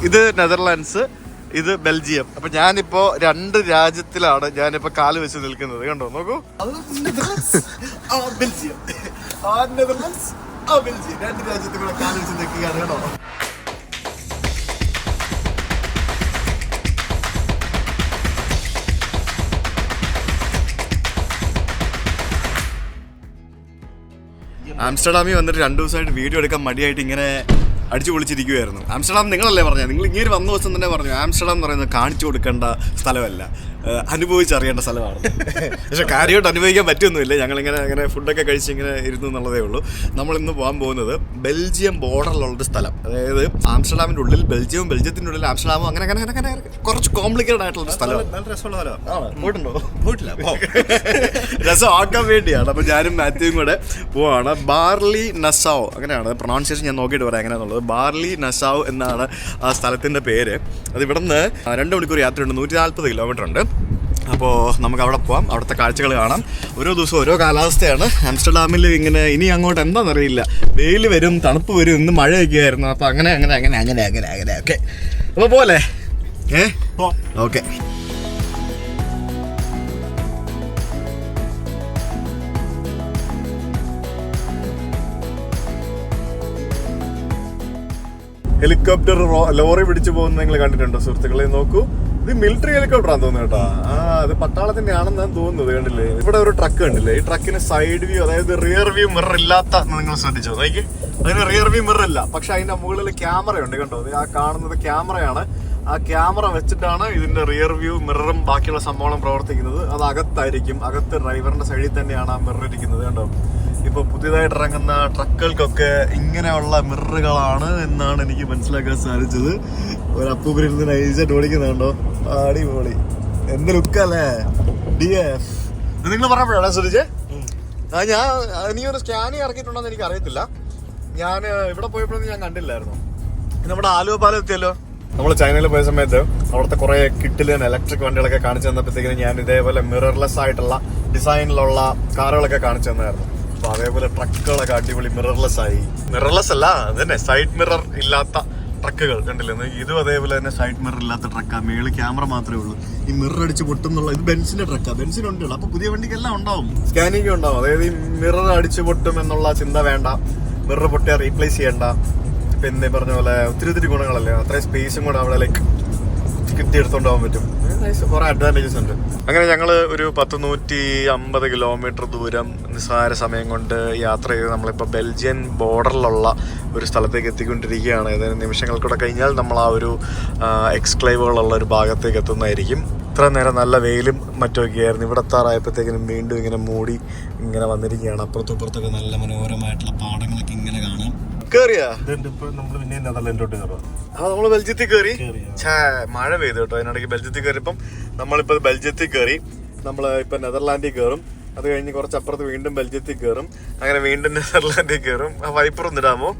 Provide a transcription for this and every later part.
ഇത് നെതർലാൻഡ്സ്, ഇത് ബെൽജിയം. അപ്പൊ ഞാനിപ്പോ 2 രാജ്യത്തിലാണ് ഞാനിപ്പോ കാല് വെച്ച് നിൽക്കുന്നത്. കണ്ടോ, നോക്കൂ. ബെൽജിയം, നെതർലാൻഡ്സ്, ബെൽജിയം, 2 രാജ്യത്തിൽ കൂടെ കാല് വെച്ച് നിൽക്കുകയാണ്. കേട്ടോ, ആംസ്റ്റർഡാമിൽ വന്നിട്ട് 2 ദിവസമായിട്ട് വീഡിയോ എടുക്കാൻ മടിയായിട്ട് ഇങ്ങനെ അടിച്ചു പൊളിച്ചിരിക്കുമായിരുന്നു. ആംസ്റ്റർഡാം നിങ്ങളല്ലേ പറഞ്ഞത്, നിങ്ങൾ ഇങ്ങനെ വന്ന ദിവസം തന്നെ പറഞ്ഞു ആംസ്റ്റർഡാം എന്ന് പറയുന്നത് കാണിച്ചു കൊടുക്കേണ്ട സ്ഥലമല്ല, അനുഭവിച്ചറിയേണ്ട സ്ഥലമാണ്. പക്ഷെ കാര്യമായിട്ട് അനുഭവിക്കാൻ പറ്റുമൊന്നുമില്ല. ഞങ്ങളിങ്ങനെ അങ്ങനെ ഫുഡൊക്കെ കഴിച്ച് ഇങ്ങനെ ഇരുന്നു എന്നുള്ളതേ ഉള്ളൂ. നമ്മളിന്ന് പോകാൻ പോകുന്നത് ബെൽജിയം ബോർഡറിലുള്ളൊരു സ്ഥലം. അതായത് ആംസ്റ്റർഡാമിൻ്റെ ഉള്ളിൽ ബെൽജിയവും ബെൽജിയത്തിൻ്റെ ഉള്ളിൽ ആംസ്റ്റർഡാമും അങ്ങനെ അങ്ങനെ അങ്ങനെ കുറച്ച് കോംപ്ലിക്കേറ്റഡ് ആയിട്ടുള്ള സ്ഥലം. നല്ല രസമുള്ള സ്ഥലമാണ്. പോയിട്ടുണ്ടോ? പോയിട്ടില്ല. രസം ആക്കാൻ വേണ്ടിയാണ്. അപ്പോൾ ഞാനും മാത്യുവും കൂടെ പോവാണ്. ബാർലി നസാവ്, അങ്ങനെയാണ് പ്രൊണൗൺസിയേഷൻ. ഞാൻ നോക്കിയിട്ട് പറയാം എങ്ങനെയാണെന്നുള്ളത്. ബാർലി നസാവ് എന്നാണ് ആ സ്ഥലത്തിൻ്റെ പേര്. അത് ഇവിടെ നിന്ന് 2 മണിക്കൂർ യാത്രയുണ്ട്, 140 കിലോമീറ്റർ ഉണ്ട്. അപ്പോൾ നമുക്ക് അവിടെ പോകാം, അവിടുത്തെ കാഴ്ചകൾ കാണാം. ഓരോ ദിവസവും ഓരോ കാലാവസ്ഥയാണ്. ആംസ്റ്റർഡാമിൽ ഇങ്ങനെ ഇനി അങ്ങോട്ട് എന്താണെന്നറിയില്ല, വെയിൽ വരും, തണുപ്പ് വരും, ഇന്ന് മഴയൊക്കെ ആയിരുന്നു. അപ്പോൾ അങ്ങനെ അങ്ങനെ അങ്ങനെ അങ്ങനെ അങ്ങനെ അങ്ങനെ ഓക്കെ. അപ്പോൾ പോലെ ഓക്കെ. ഹെലികോപ്റ്റർ ലോറി പിടിച്ചു പോകുന്നത് നിങ്ങൾ കണ്ടിട്ടുണ്ടോ സുഹൃത്തുക്കളെ? നോക്കൂ, ഇത് മിലിറ്ററി ഹെലികോപ്റ്റർ ആണെന്ന് തോന്നുന്നു കേട്ടോ. അത് പട്ടാളത്തിന്റെ ആണെന്നാണ് തോന്നുന്നത്. കണ്ടില്ലേ, ഇവിടെ ഒരു ട്രക്ക് കണ്ടില്ലേ? ഈ ട്രക്കിന് സൈഡ് വ്യൂ, അതായത് റിയർ വ്യൂ മിറർ ഇല്ലാത്ത, നിങ്ങൾ ശ്രദ്ധിച്ചോ? നോക്കി, അതിന് റിയർ വ്യൂ മിറർ ഇല്ല, പക്ഷെ അതിന്റെ മുകളിൽ ക്യാമറയുണ്ട്. കണ്ടോ, ആ കാണുന്നത് ക്യാമറയാണ്. ആ ക്യാമറ വെച്ചിട്ടാണ് ഇതിന്റെ റിയർ വ്യൂ മിററും ബാക്കിയുള്ള സംഭവങ്ങളും പ്രവർത്തിക്കുന്നത്. അത് അകത്തായിരിക്കും, അകത്ത് ഡ്രൈവറിന്റെ സൈഡിൽ തന്നെയാണ് ആ മിറർ ഇരിക്കുന്നത്. കണ്ടോ, ഇപ്പൊ പുതിയതായിട്ട് ഇറങ്ങുന്ന ട്രക്കുകൾക്കൊക്കെ ഇങ്ങനെയുള്ള മിററുകളാണ് എന്നാണ് എനിക്ക് മനസ്സിലാക്കാൻ സാധിച്ചത്. ഒരു അപ്പൂപ്പരിരുന്ന് നൈസായിട്ട് ഓടിക്കുന്നുണ്ടോ? അടിപൊളി, എന്ത് ലുക്കല്ലേ DF. നിങ്ങൾ പറഞ്ഞപ്പോഴാണ് ശ്രദ്ധിച്ചേ? നീ ഒരു സ്കാനി ഇറക്കിയിട്ടുണ്ടോന്ന് എനിക്ക് അറിയത്തില്ല. ഞാൻ ഇവിടെ പോയപ്പോഴൊന്നും ഞാൻ കണ്ടില്ലായിരുന്നു. നമ്മുടെ ആലുവ പാലം എത്തിയല്ലോ. നമ്മൾ ചൈനയിൽ പോയ സമയത്ത് അവിടുത്തെ കുറെ കിട്ടില് ഇലക്ട്രിക് വണ്ടികളൊക്കെ കാണിച്ചു തന്നപ്പോഴത്തേക്കിനും ഞാൻ ഇതേപോലെ മിറർലെസ് ആയിട്ടുള്ള ഡിസൈനിലുള്ള കാറുകളൊക്കെ കാണിച്ചു തന്നായിരുന്നു. അപ്പൊ അതേപോലെ ട്രക്കുകളൊക്കെ അടിപൊളി മിറർലെസ് ആയി. മിറർലെസ് അല്ല, അതന്നെ സൈഡ് മിറർ ഇല്ലാത്ത ട്രക്കുകൾ കണ്ടില്ലേ? ഇതും അതേപോലെ തന്നെ സൈഡ് മിറർ ഇല്ലാത്ത ട്രക്കാണ്. മേളിൽ ക്യാമറ മാത്രമേ ഉള്ളൂ. ഈ മിറർ അടിച്ച് പൊട്ടുന്നുള്ള ഇത് ബെൻസിന്റെ ട്രക്കാണ്. ബെൻസിനുണ്ട്. അപ്പൊ പുതിയ വണ്ടിക്കെല്ലാം ഉണ്ടാവും, സ്കാനിങ് ഉണ്ടാവും. അതായത് ഈ മിറർ അടിച്ച് പൊട്ടും എന്നുള്ള ചിന്ത വേണ്ട. മിറർ പൊട്ടിയാൽ റീപ്ലേസ് ചെയ്യണ്ട. പിന്നെ പറഞ്ഞ പോലെ ഒത്തിരി ഗുണങ്ങളല്ലേ. അത്രയും സ്പേസും കൂടെ അവിടെ ലൈക്ക് കിട്ടിയെടുത്തോണ്ട് പോകാൻ പറ്റും. കുറെ അഡ്വാൻറ്റേജസ് ഉണ്ട്. അങ്ങനെ ഞങ്ങള് ഒരു 150 കിലോമീറ്റർ ദൂരം നിസ്സാര സമയം കൊണ്ട് യാത്ര ചെയ്ത് നമ്മളിപ്പോൾ ബെൽജിയൻ ബോർഡറിലുള്ള ഒരു സ്ഥലത്തേക്ക് എത്തിക്കൊണ്ടിരിക്കുകയാണ്. ഏതാനും നിമിഷങ്ങൾക്കൂടെ കഴിഞ്ഞാൽ നമ്മൾ ആ ഒരു എക്സ്ക്ലേവുകളുള്ള ഒരു ഭാഗത്തേക്ക് എത്തുന്നതായിരിക്കും. ഇത്ര നേരം നല്ല വെയിലും മറ്റൊക്കെ ആയിരുന്നു. ഇവിടെ എത്താറായപ്പോഴത്തേക്കിനും വീണ്ടും ഇങ്ങനെ മൂടി ഇങ്ങനെ വന്നിരിക്കുകയാണ്. അപ്പുറത്തും ഇപ്പുറത്തൊക്കെ നല്ല മനോഹരമായിട്ടുള്ള പാടങ്ങളൊക്കെ ഇങ്ങനെ കാണാം. കേറിയാ നമ്മള് ബെൽജിയത്തിൽ കയറി. മഴ പെയ്തു കേട്ടോ അതിനിടയ്ക്ക്. ബെൽജിയത്തിൽ കയറിയപ്പം നമ്മളിപ്പോ ബെൽജിയത്തിൽ കയറി. നമ്മള് ഇപ്പൊ നെതർലാൻഡിൽ കയറും. അത് കഴിഞ്ഞ് കുറച്ചപ്പുറത്ത് വീണ്ടും ബെൽജിയത്തിൽ കയറും. അങ്ങനെ വീണ്ടും നെതർലാൻഡിൽ കയറും. ആ വൈപ്പർ ഒന്നിടാമോ?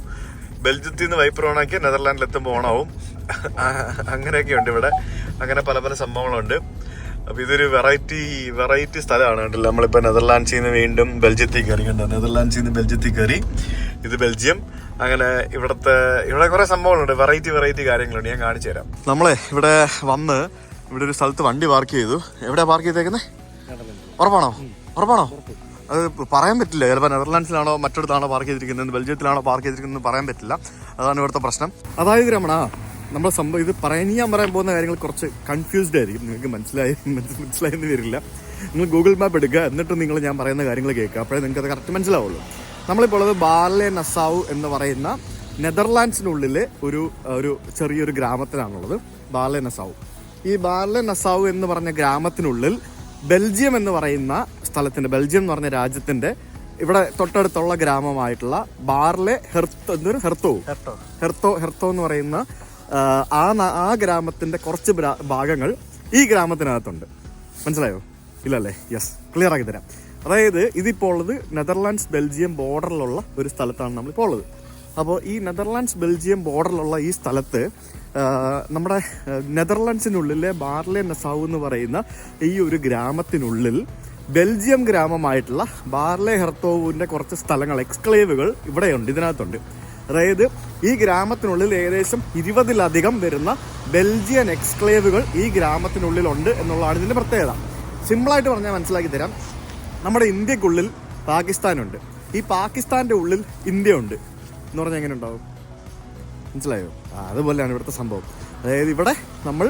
ബെൽജിയത്തിൽ നിന്ന് വൈപ്പർ ഓണാക്കി നെതർലാൻഡിൽ എത്തുമ്പോൾ ഓണാവും. അങ്ങനെയൊക്കെ ഉണ്ട് ഇവിടെ. അങ്ങനെ പല പല സംഭവങ്ങളുണ്ട്. അപ്പൊ ഇതൊരു വെറൈറ്റി സ്ഥലമാണ് കണ്ടല്ലോ. നമ്മളിപ്പോ നെതർലാൻഡ്സിൽ നിന്ന് വീണ്ടും ബെൽജിയത്തിൽ കയറി. കണ്ടോ, നെതർലാൻഡ്സിൽ നിന്ന് ബെൽജിയത്തിൽ കയറി. ഇത് ബെൽജിയം. അങ്ങനെ ഇവിടെ കുറെ സംഭവങ്ങളുണ്ട്, വെറൈറ്റി കാര്യങ്ങളുണ്ട്. ഞാൻ കാണിച്ചു തരാം. നമ്മളെ ഇവിടെ വന്ന് ഇവിടെ ഒരു സ്ഥലത്ത് വണ്ടി പാർക്ക് ചെയ്തു. എവിടെയാ പാർക്ക് ചെയ്തേക്കുന്നത്? ഉറപ്പാണോ? അത് പറയാൻ പറ്റില്ല. ചിലപ്പോൾ നെതർലാൻഡ്സിലാണോ മറ്റൊരിടത്താണോ പാർക്ക് ചെയ്തിരിക്കുന്നത്, ബെൽജിയത്തിലാണോ പാർക്ക് ചെയ്തിരിക്കുന്നത് പറയാൻ പറ്റില്ല. അതാണ് ഇവിടുത്തെ പ്രശ്നം. അതായത് രമണ, നമ്മൾ സംഭവം ഇത് ഞാൻ പറയാൻ പോകുന്ന കാര്യങ്ങൾ കുറച്ച് കൺഫ്യൂസ്ഡ് ആയിരിക്കും. നിങ്ങൾക്ക് മനസ്സിലായെന്ന് വരില്ല. നിങ്ങൾ ഗൂഗിൾ മാപ്പ് എടുക്കുക, എന്നിട്ട് നിങ്ങൾ ഞാൻ പറയുന്ന കാര്യങ്ങൾ കേൾക്കുക. അപ്പോഴേ നിങ്ങൾക്ക് അത് കറക്റ്റ് മനസ്സിലാവുള്ളൂ. നമ്മളിപ്പോൾ ഉള്ളത് ബാർലെ നസാവ് എന്ന് പറയുന്ന നെതർലാൻഡ്സിനുള്ളിലെ ഒരു ചെറിയൊരു ഗ്രാമത്തിലാണുള്ളത്. ബാർലെ നസാവ്. ഈ ബാർലെ നസാവ് എന്ന് പറഞ്ഞ ഗ്രാമത്തിനുള്ളിൽ ബെൽജിയം എന്ന് പറയുന്ന സ്ഥലത്തിൻ്റെ, ബെൽജിയം എന്ന് പറഞ്ഞ രാജ്യത്തിൻ്റെ ഇവിടെ തൊട്ടടുത്തുള്ള ഗ്രാമമായിട്ടുള്ള ബാർലെ ഹെർത്തോ എന്ന് പറയുന്ന ആ ഗ്രാമത്തിന്റെ കുറച്ച് ഭാഗങ്ങൾ ഈ ഗ്രാമത്തിനകത്തുണ്ട്. മനസ്സിലായോ? ഇല്ലല്ലേ? യെസ്, ക്ലിയർ ആക്കി തരാം. അതായത് ഇതിപ്പോൾ ഉള്ളത് നെതർലാൻഡ്സ് ബെൽജിയം ബോർഡറിലുള്ള ഒരു സ്ഥലത്താണ് നമ്മളിപ്പോൾ ഉള്ളത്. അപ്പോൾ ഈ നെതർലാൻഡ്സ് ബെൽജിയം ബോർഡറിലുള്ള ഈ സ്ഥലത്ത് നമ്മുടെ നെതർലാൻഡ്സിനുള്ളിലെ ബാർലെ നസാവ് എന്ന് പറയുന്ന ഈ ഒരു ഗ്രാമത്തിനുള്ളിൽ ബെൽജിയം ഗ്രാമമായിട്ടുള്ള ബാർലെ ഹെർത്തോവിൻ്റെ കുറച്ച് സ്ഥലങ്ങൾ, എക്സ്ക്ലേവുകൾ ഇവിടെയുണ്ട്, ഇതിനകത്തുണ്ട്. അതായത് ഈ ഗ്രാമത്തിനുള്ളിൽ ഏകദേശം 20-ലധികം വരുന്ന ബെൽജിയൻ എക്സ്ക്ലേവുകൾ ഈ ഗ്രാമത്തിനുള്ളിലുണ്ട് എന്നുള്ളതാണ് ഇതിൻ്റെ പ്രത്യേകത. സിമ്പിളായിട്ട് പറഞ്ഞാൽ മനസ്സിലാക്കി തരാം. നമ്മുടെ ഇന്ത്യക്കുള്ളിൽ പാകിസ്ഥാനുണ്ട്, ഈ പാകിസ്ഥാൻ്റെ ഉള്ളിൽ ഇന്ത്യ ഉണ്ട് എന്ന് പറഞ്ഞാൽ എങ്ങനെ ഉണ്ടാവും? മനസ്സിലായോ? അതുപോലെയാണ് ഇവിടുത്തെ സംഭവം. അതായത് ഇവിടെ നമ്മൾ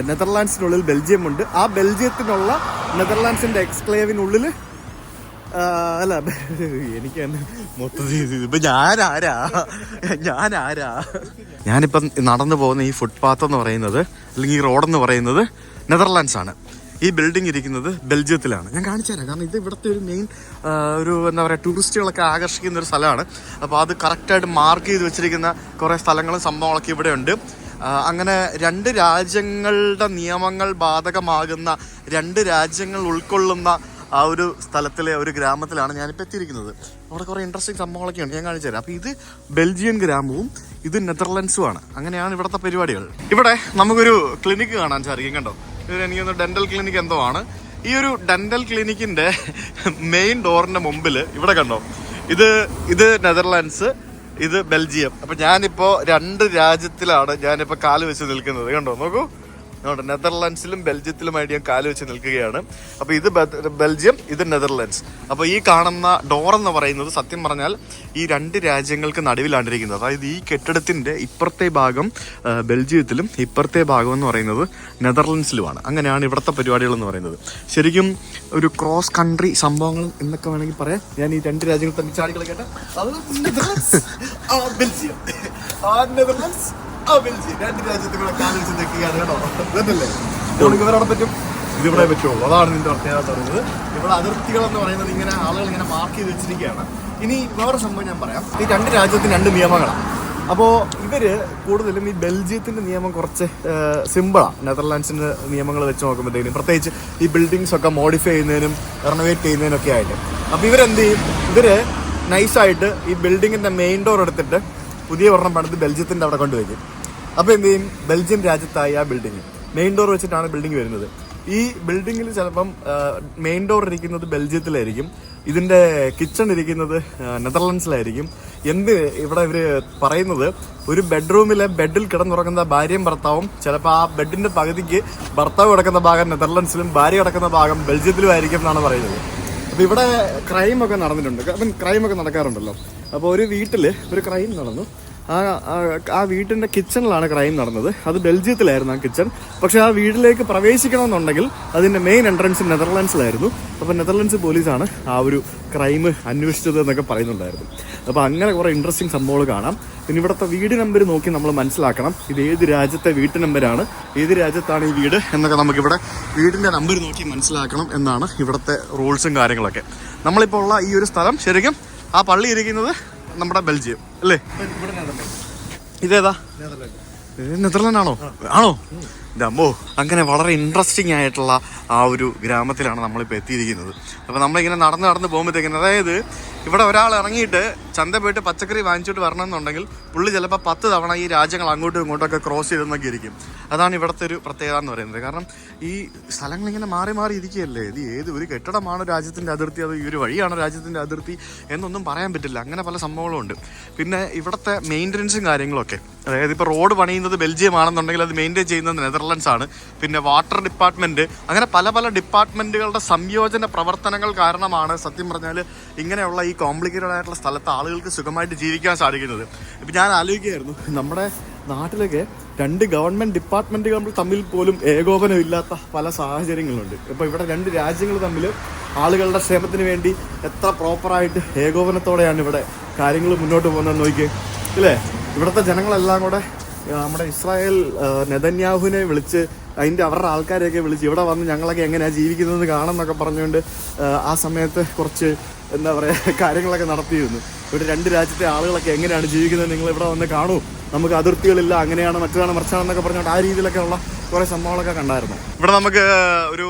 നെതർലാൻഡ്സിനുള്ളിൽ ബെൽജിയം ഉണ്ട്, ആ ബെൽജിയത്തിനുള്ള നെതർലാൻഡ്സിൻ്റെ എക്സ്ക്ലേവിനുള്ളിൽ അല്ല എനിക്ക് തന്നെ മൊത്തത്തിൽ ഇപ്പം ഞാനിപ്പം നടന്നു പോകുന്ന ഈ ഫുട്പാത്ത് എന്ന് പറയുന്നത്, അല്ലെങ്കിൽ ഈ റോഡെന്ന് പറയുന്നത് നെതർലാൻഡ്സ് ആണ്. ഈ ബിൽഡിംഗ് ഇരിക്കുന്നത് ബെൽജിയത്തിലാണ്. ഞാൻ കാണിച്ചു തരാം, കാരണം ഇത് ഇവിടുത്തെ ഒരു മെയിൻ എന്താ പറയുക, ടൂറിസ്റ്റുകളൊക്കെ ആകർഷിക്കുന്ന ഒരു സ്ഥലമാണ്. അപ്പോൾ അത് കറക്റ്റായിട്ട് മാർക്ക് ചെയ്ത് വെച്ചിരിക്കുന്ന കുറേ സ്ഥലങ്ങളും സംഭവങ്ങളൊക്കെ ഇവിടെ ഉണ്ട്. അങ്ങനെ 2 രാജ്യങ്ങളുടെ നിയമങ്ങൾ ബാധകമാകുന്ന 2 രാജ്യങ്ങൾ ഉൾക്കൊള്ളുന്ന ആ ഒരു സ്ഥലത്തിലെ ഒരു ഗ്രാമത്തിലാണ് ഞാനിപ്പോൾ എത്തിയിരിക്കുന്നത്. അവിടെ കുറേ ഇൻട്രസ്റ്റിംഗ് സംഭവങ്ങളൊക്കെ ഉണ്ട്, ഞാൻ കാണിച്ചു തരാം. അപ്പോൾ ഇത് ബെൽജിയൻ ഗ്രാമവും ഇത് നെതർലൻഡ്സുമാണ്. അങ്ങനെയാണ് ഇവിടുത്തെ പരിപാടികൾ. ഇവിടെ നമുക്കൊരു ക്ലിനിക്ക് കാണാൻ സാധിക്കും, കണ്ടോ? ഇത് എനിക്കൊന്ന് ഡെന്റൽ ക്ലിനിക്ക് എന്തോ ആണ്. ഈ ഒരു ഡെന്റൽ ക്ലിനിക്കിന്റെ മെയിൻ ഡോറിന്റെ മുമ്പിൽ ഇവിടെ കണ്ടോ, ഇത് നെതർലാൻഡ്സ്, ഇത് ബെൽജിയം. അപ്പൊ ഞാനിപ്പോ 2 രാജ്യത്തിലാണ് ഞാനിപ്പോ കാല് വെച്ച് നിൽക്കുന്നത്. കണ്ടോ, നോക്കൂ, നെതർലാൻഡ്സിലും ബെൽജിയത്തിലുമായിട്ട് ഞാൻ കാല് വെച്ച് നിൽക്കുകയാണ്. അപ്പോൾ ഇത് ബെൽജിയം, ഇത് നെതർലാൻഡ്സ്. അപ്പോൾ ഈ കാണുന്ന ഡോറെന്ന് പറയുന്നത് സത്യം പറഞ്ഞാൽ ഈ 2 രാജ്യങ്ങൾക്ക് നടുവിലാണ്ടിരിക്കുന്നത്. അതായത് ഈ കെട്ടിടത്തിൻ്റെ ഇപ്പുറത്തെ ഭാഗം ബെൽജിയത്തിലും ഇപ്പുറത്തെ ഭാഗം എന്ന് പറയുന്നത് നെതർലാൻഡ്സിലുമാണ്. അങ്ങനെയാണ് ഇവിടുത്തെ പരിപാടികൾ എന്ന് പറയുന്നത്. ശരിക്കും ഒരു ക്രോസ് കൺട്രി സംഭവങ്ങൾ എന്നൊക്കെ വേണമെങ്കിൽ പറയാം. ഞാൻ ഈ 2 രാജ്യങ്ങൾ തമ്മിൽ ചാടികളെ കേട്ടെ, അത് നെതർലാൻഡ്സ്, ബെൽജിയം, നെതർലാൻഡ്സ്, ബെൽജിയം, 2 രാജ്യത്തുകൂടെ കാലിച്ച് നിൽക്കുകയാണ് കേട്ടോ. ഇതല്ലേ നമുക്ക് ഇവരവിടെ പറ്റും, ഇതിവിടെ പറ്റുള്ളൂ. അതാണ് ഇതിൻ്റെ പ്രത്യേകത പറയുന്നത്. ഇവിടെ അതിർത്തികൾ എന്ന് പറയുന്നത് ഇങ്ങനെ ആളുകൾ ഇങ്ങനെ മാർക്ക് ചെയ്ത് വെച്ചിരിക്കുകയാണ്. ഇനി വേറെ സംഭവം ഞാൻ പറയാം. ഈ 2 രാജ്യത്തിന് 2 നിയമങ്ങളാണ്. അപ്പോൾ ഇവര് കൂടുതലും ഈ ബെൽജിയത്തിന്റെ നിയമം കുറച്ച് സിമ്പിളാണ് നെതർലാൻഡ്സിന്റെ നിയമങ്ങൾ വെച്ച് നോക്കുമ്പോഴത്തേക്കും, പ്രത്യേകിച്ച് ഈ ബിൽഡിങ്സ് ഒക്കെ മോഡിഫൈ ചെയ്യുന്നതിനും റെനോവേറ്റ് ചെയ്യുന്നതിനൊക്കെ ആയിട്ട്. അപ്പോൾ ഇവരെന്ത് ചെയ്യും, ഇവര് നൈസായിട്ട് ഈ ബിൽഡിങ്ങിന്റെ മെയിൻ ഡോർ എടുത്തിട്ട് പുതിയ ഒരെണ്ണം പണിത് ബെൽജിയത്തിന്റെ അവിടെ കൊണ്ടുവയ്ക്കും. അപ്പോൾ എന്ത് ചെയ്യും, ബെൽജിയം രാജ്യത്തായി ആ ബിൽഡിങ് മെയിൻ ഡോർ വെച്ചിട്ടാണ് ബിൽഡിംഗ് വരുന്നത്. ഈ ബിൽഡിങ്ങിൽ ചിലപ്പം മെയിൻ ഡോർ ഇരിക്കുന്നത് ബെൽജിയത്തിലായിരിക്കും, ഇതിൻ്റെ കിച്ചൺ ഇരിക്കുന്നത് നെതർലാൻഡ്സിലായിരിക്കും. ഇവിടെ ഇവർ പറയുന്നത്, ഒരു ബെഡ്റൂമിലെ ബെഡിൽ കിടന്നുറങ്ങുന്ന ഭാര്യയും ഭർത്താവും ചിലപ്പോൾ ആ ബെഡിൻ്റെ പകുതിക്ക് ഭർത്താവ് കിടക്കുന്ന ഭാഗം നെതർലാൻഡ്സിലും ഭാര്യ കിടക്കുന്ന ഭാഗം ബെൽജിയത്തിലും ആയിരിക്കും എന്നാണ് പറയുന്നത്. അപ്പോൾ ഇവിടെ ക്രൈമൊക്കെ നടന്നിട്ടുണ്ട്, അപ്പം ക്രൈമൊക്കെ നടക്കാറുണ്ടല്ലോ. അപ്പോൾ ഒരു വീട്ടിൽ ഒരു ക്രൈം നടന്നു. ആ വീട്ടിൻ്റെ കിച്ചണിലാണ് ക്രൈം നടന്നത്. അത് ബെൽജിയത്തിലായിരുന്നു ആ കിച്ചൺ. പക്ഷേ ആ വീട്ടിലേക്ക് പ്രവേശിക്കണമെന്നുണ്ടെങ്കിൽ അതിൻ്റെ മെയിൻ എൻട്രൻസ് നെതർലാൻഡ്സിലായിരുന്നു. അപ്പോൾ നെതർലാൻഡ്സ് പോലീസാണ് ആ ഒരു ക്രൈം അന്വേഷിച്ചത് എന്നൊക്കെ പറയുന്നുണ്ടായിരുന്നു. അപ്പോൾ അങ്ങനെ കുറേ ഇൻട്രസ്റ്റിംഗ് സംഭവങ്ങൾ കാണാം. പിന്നെ ഇവിടുത്തെ വീട് നമ്പർ നോക്കി നമ്മൾ മനസ്സിലാക്കണം ഇത് ഏത് രാജ്യത്തെ വീട്ട് നമ്പരാണ്, ഏത് രാജ്യത്താണ് ഈ വീട് എന്നൊക്കെ നമുക്കിവിടെ വീടിൻ്റെ നമ്പർ നോക്കി മനസ്സിലാക്കണം എന്നാണ് ഇവിടുത്തെ റൂൾസും കാര്യങ്ങളൊക്കെ. നമ്മളിപ്പോൾ ഉള്ള ഈ ഒരു സ്ഥലം ശരിക്കും ആ പള്ളി ഇരിക്കുന്നത് നമ്മുടെ ബെൽജിയം അല്ലേ? ഇതേതാ, നെതർലാൻഡ് ആണോ? ഇതമ്മോ, അങ്ങനെ വളരെ ഇൻട്രസ്റ്റിംഗ് ആയിട്ടുള്ള ആ ഒരു ഗ്രാമത്തിലാണ് നമ്മളിപ്പോൾ എത്തിയിരിക്കുന്നത്. അപ്പോൾ നമ്മളിങ്ങനെ നടന്ന് പോകുമ്പോഴത്തേക്കിന്, അതായത് ഇവിടെ ഒരാൾ ഇറങ്ങിയിട്ട് ചന്ത പോയിട്ട് പച്ചക്കറി വാങ്ങിച്ചിട്ട് വരണമെന്നുണ്ടെങ്കിൽ പുള്ളി ചിലപ്പോൾ 10 തവണ ഈ രാജ്യങ്ങൾ അങ്ങോട്ടും ഇങ്ങോട്ടൊക്കെ ക്രോസ് ചെയ്തെന്നൊക്കെ ഇരിക്കും. അതാണ് ഇവിടുത്തെ ഒരു പ്രത്യേകത എന്ന് പറയുന്നത്. കാരണം ഈ സ്ഥലങ്ങളിങ്ങനെ മാറി ഇരിക്കുകയല്ലേ. ഇത് ഒരു കെട്ടിടമാണോ രാജ്യത്തിൻ്റെ അതിർത്തി, അത് ഈ ഒരു വഴിയാണോ രാജ്യത്തിൻ്റെ അതിർത്തി എന്നൊന്നും പറയാൻ പറ്റില്ല. അങ്ങനെ പല സംഭവങ്ങളും ഉണ്ട്. പിന്നെ ഇവിടുത്തെ മെയിൻ്റനൻസും കാര്യങ്ങളൊക്കെ, അതായത് ഇപ്പോൾ റോഡ് പണിയുന്നത് ബെൽജിയം ആണെന്നുണ്ടെങ്കിൽ അത് മെയിൻറ്റെയിൻ ചെയ്യുന്നത് നെതർലാൻഡ്സ് ആണ്. പിന്നെ വാട്ടർ ഡിപ്പാർട്ട്മെൻറ്റ്, അങ്ങനെ പല ഡിപ്പാർട്ട്മെൻറ്റുകളുടെ സംയോജന പ്രവർത്തനങ്ങൾ കാരണമാണ് സത്യം പറഞ്ഞാൽ ഇങ്ങനെയുള്ള ഈ കോംപ്ലിക്കേറ്റഡ് ആയിട്ടുള്ള സ്ഥലത്ത് ആളുകൾക്ക് സുഖമായിട്ട് ജീവിക്കാൻ സാധിക്കുന്നത്. ഇപ്പം ഞാൻ ആലോചിക്കുകയായിരുന്നു, നമ്മുടെ നാട്ടിലൊക്കെ 2 ഗവൺമെൻറ് ഡിപ്പാർട്ട്മെൻറ്റുകൾ തമ്മിൽ പോലും ഏകോപനം ഇല്ലാത്ത പല സാഹചര്യങ്ങളുണ്ട്. ഇപ്പോൾ ഇവിടെ 2 രാജ്യങ്ങൾ തമ്മിൽ ആളുകളുടെ ക്ഷേമത്തിന് വേണ്ടി എത്ര പ്രോപ്പറായിട്ട് ഏകോപനത്തോടെയാണ് ഇവിടെ കാര്യങ്ങൾ മുന്നോട്ട് പോകുന്നത് നോക്കിയേ, ഇല്ലേ? ഇവിടുത്തെ ജനങ്ങളെല്ലാം കൂടെ നമ്മുടെ ഇസ്രായേൽ നെതന്യാഹുവിനെ വിളിച്ച് അവരുടെ ആൾക്കാരെയൊക്കെ വിളിച്ച് ഇവിടെ വന്ന് ഞങ്ങളൊക്കെ എങ്ങനെയാണ് ജീവിക്കുന്നത് കാണുമെന്നൊക്കെ പറഞ്ഞുകൊണ്ട് ആ സമയത്ത് കുറച്ച് എന്താ പറയുക കാര്യങ്ങളൊക്കെ നടത്തിയിരുന്നു. ഇവിടെ 2 രാജ്യത്തെ ആളുകളൊക്കെ എങ്ങനെയാണ് ജീവിക്കുന്നത്, നിങ്ങൾ ഇവിടെ വന്ന് കാണൂ, നമുക്ക് അതിർത്തികളില്ല, അങ്ങനെയാണ് മറിച്ചാണെന്നൊക്കെ പറഞ്ഞുകൊണ്ട് ആ രീതിയിലൊക്കെ ഉള്ള കുറേ സംഭവങ്ങളൊക്കെ കണ്ടായിരുന്നു. ഇവിടെ നമുക്ക് ഒരു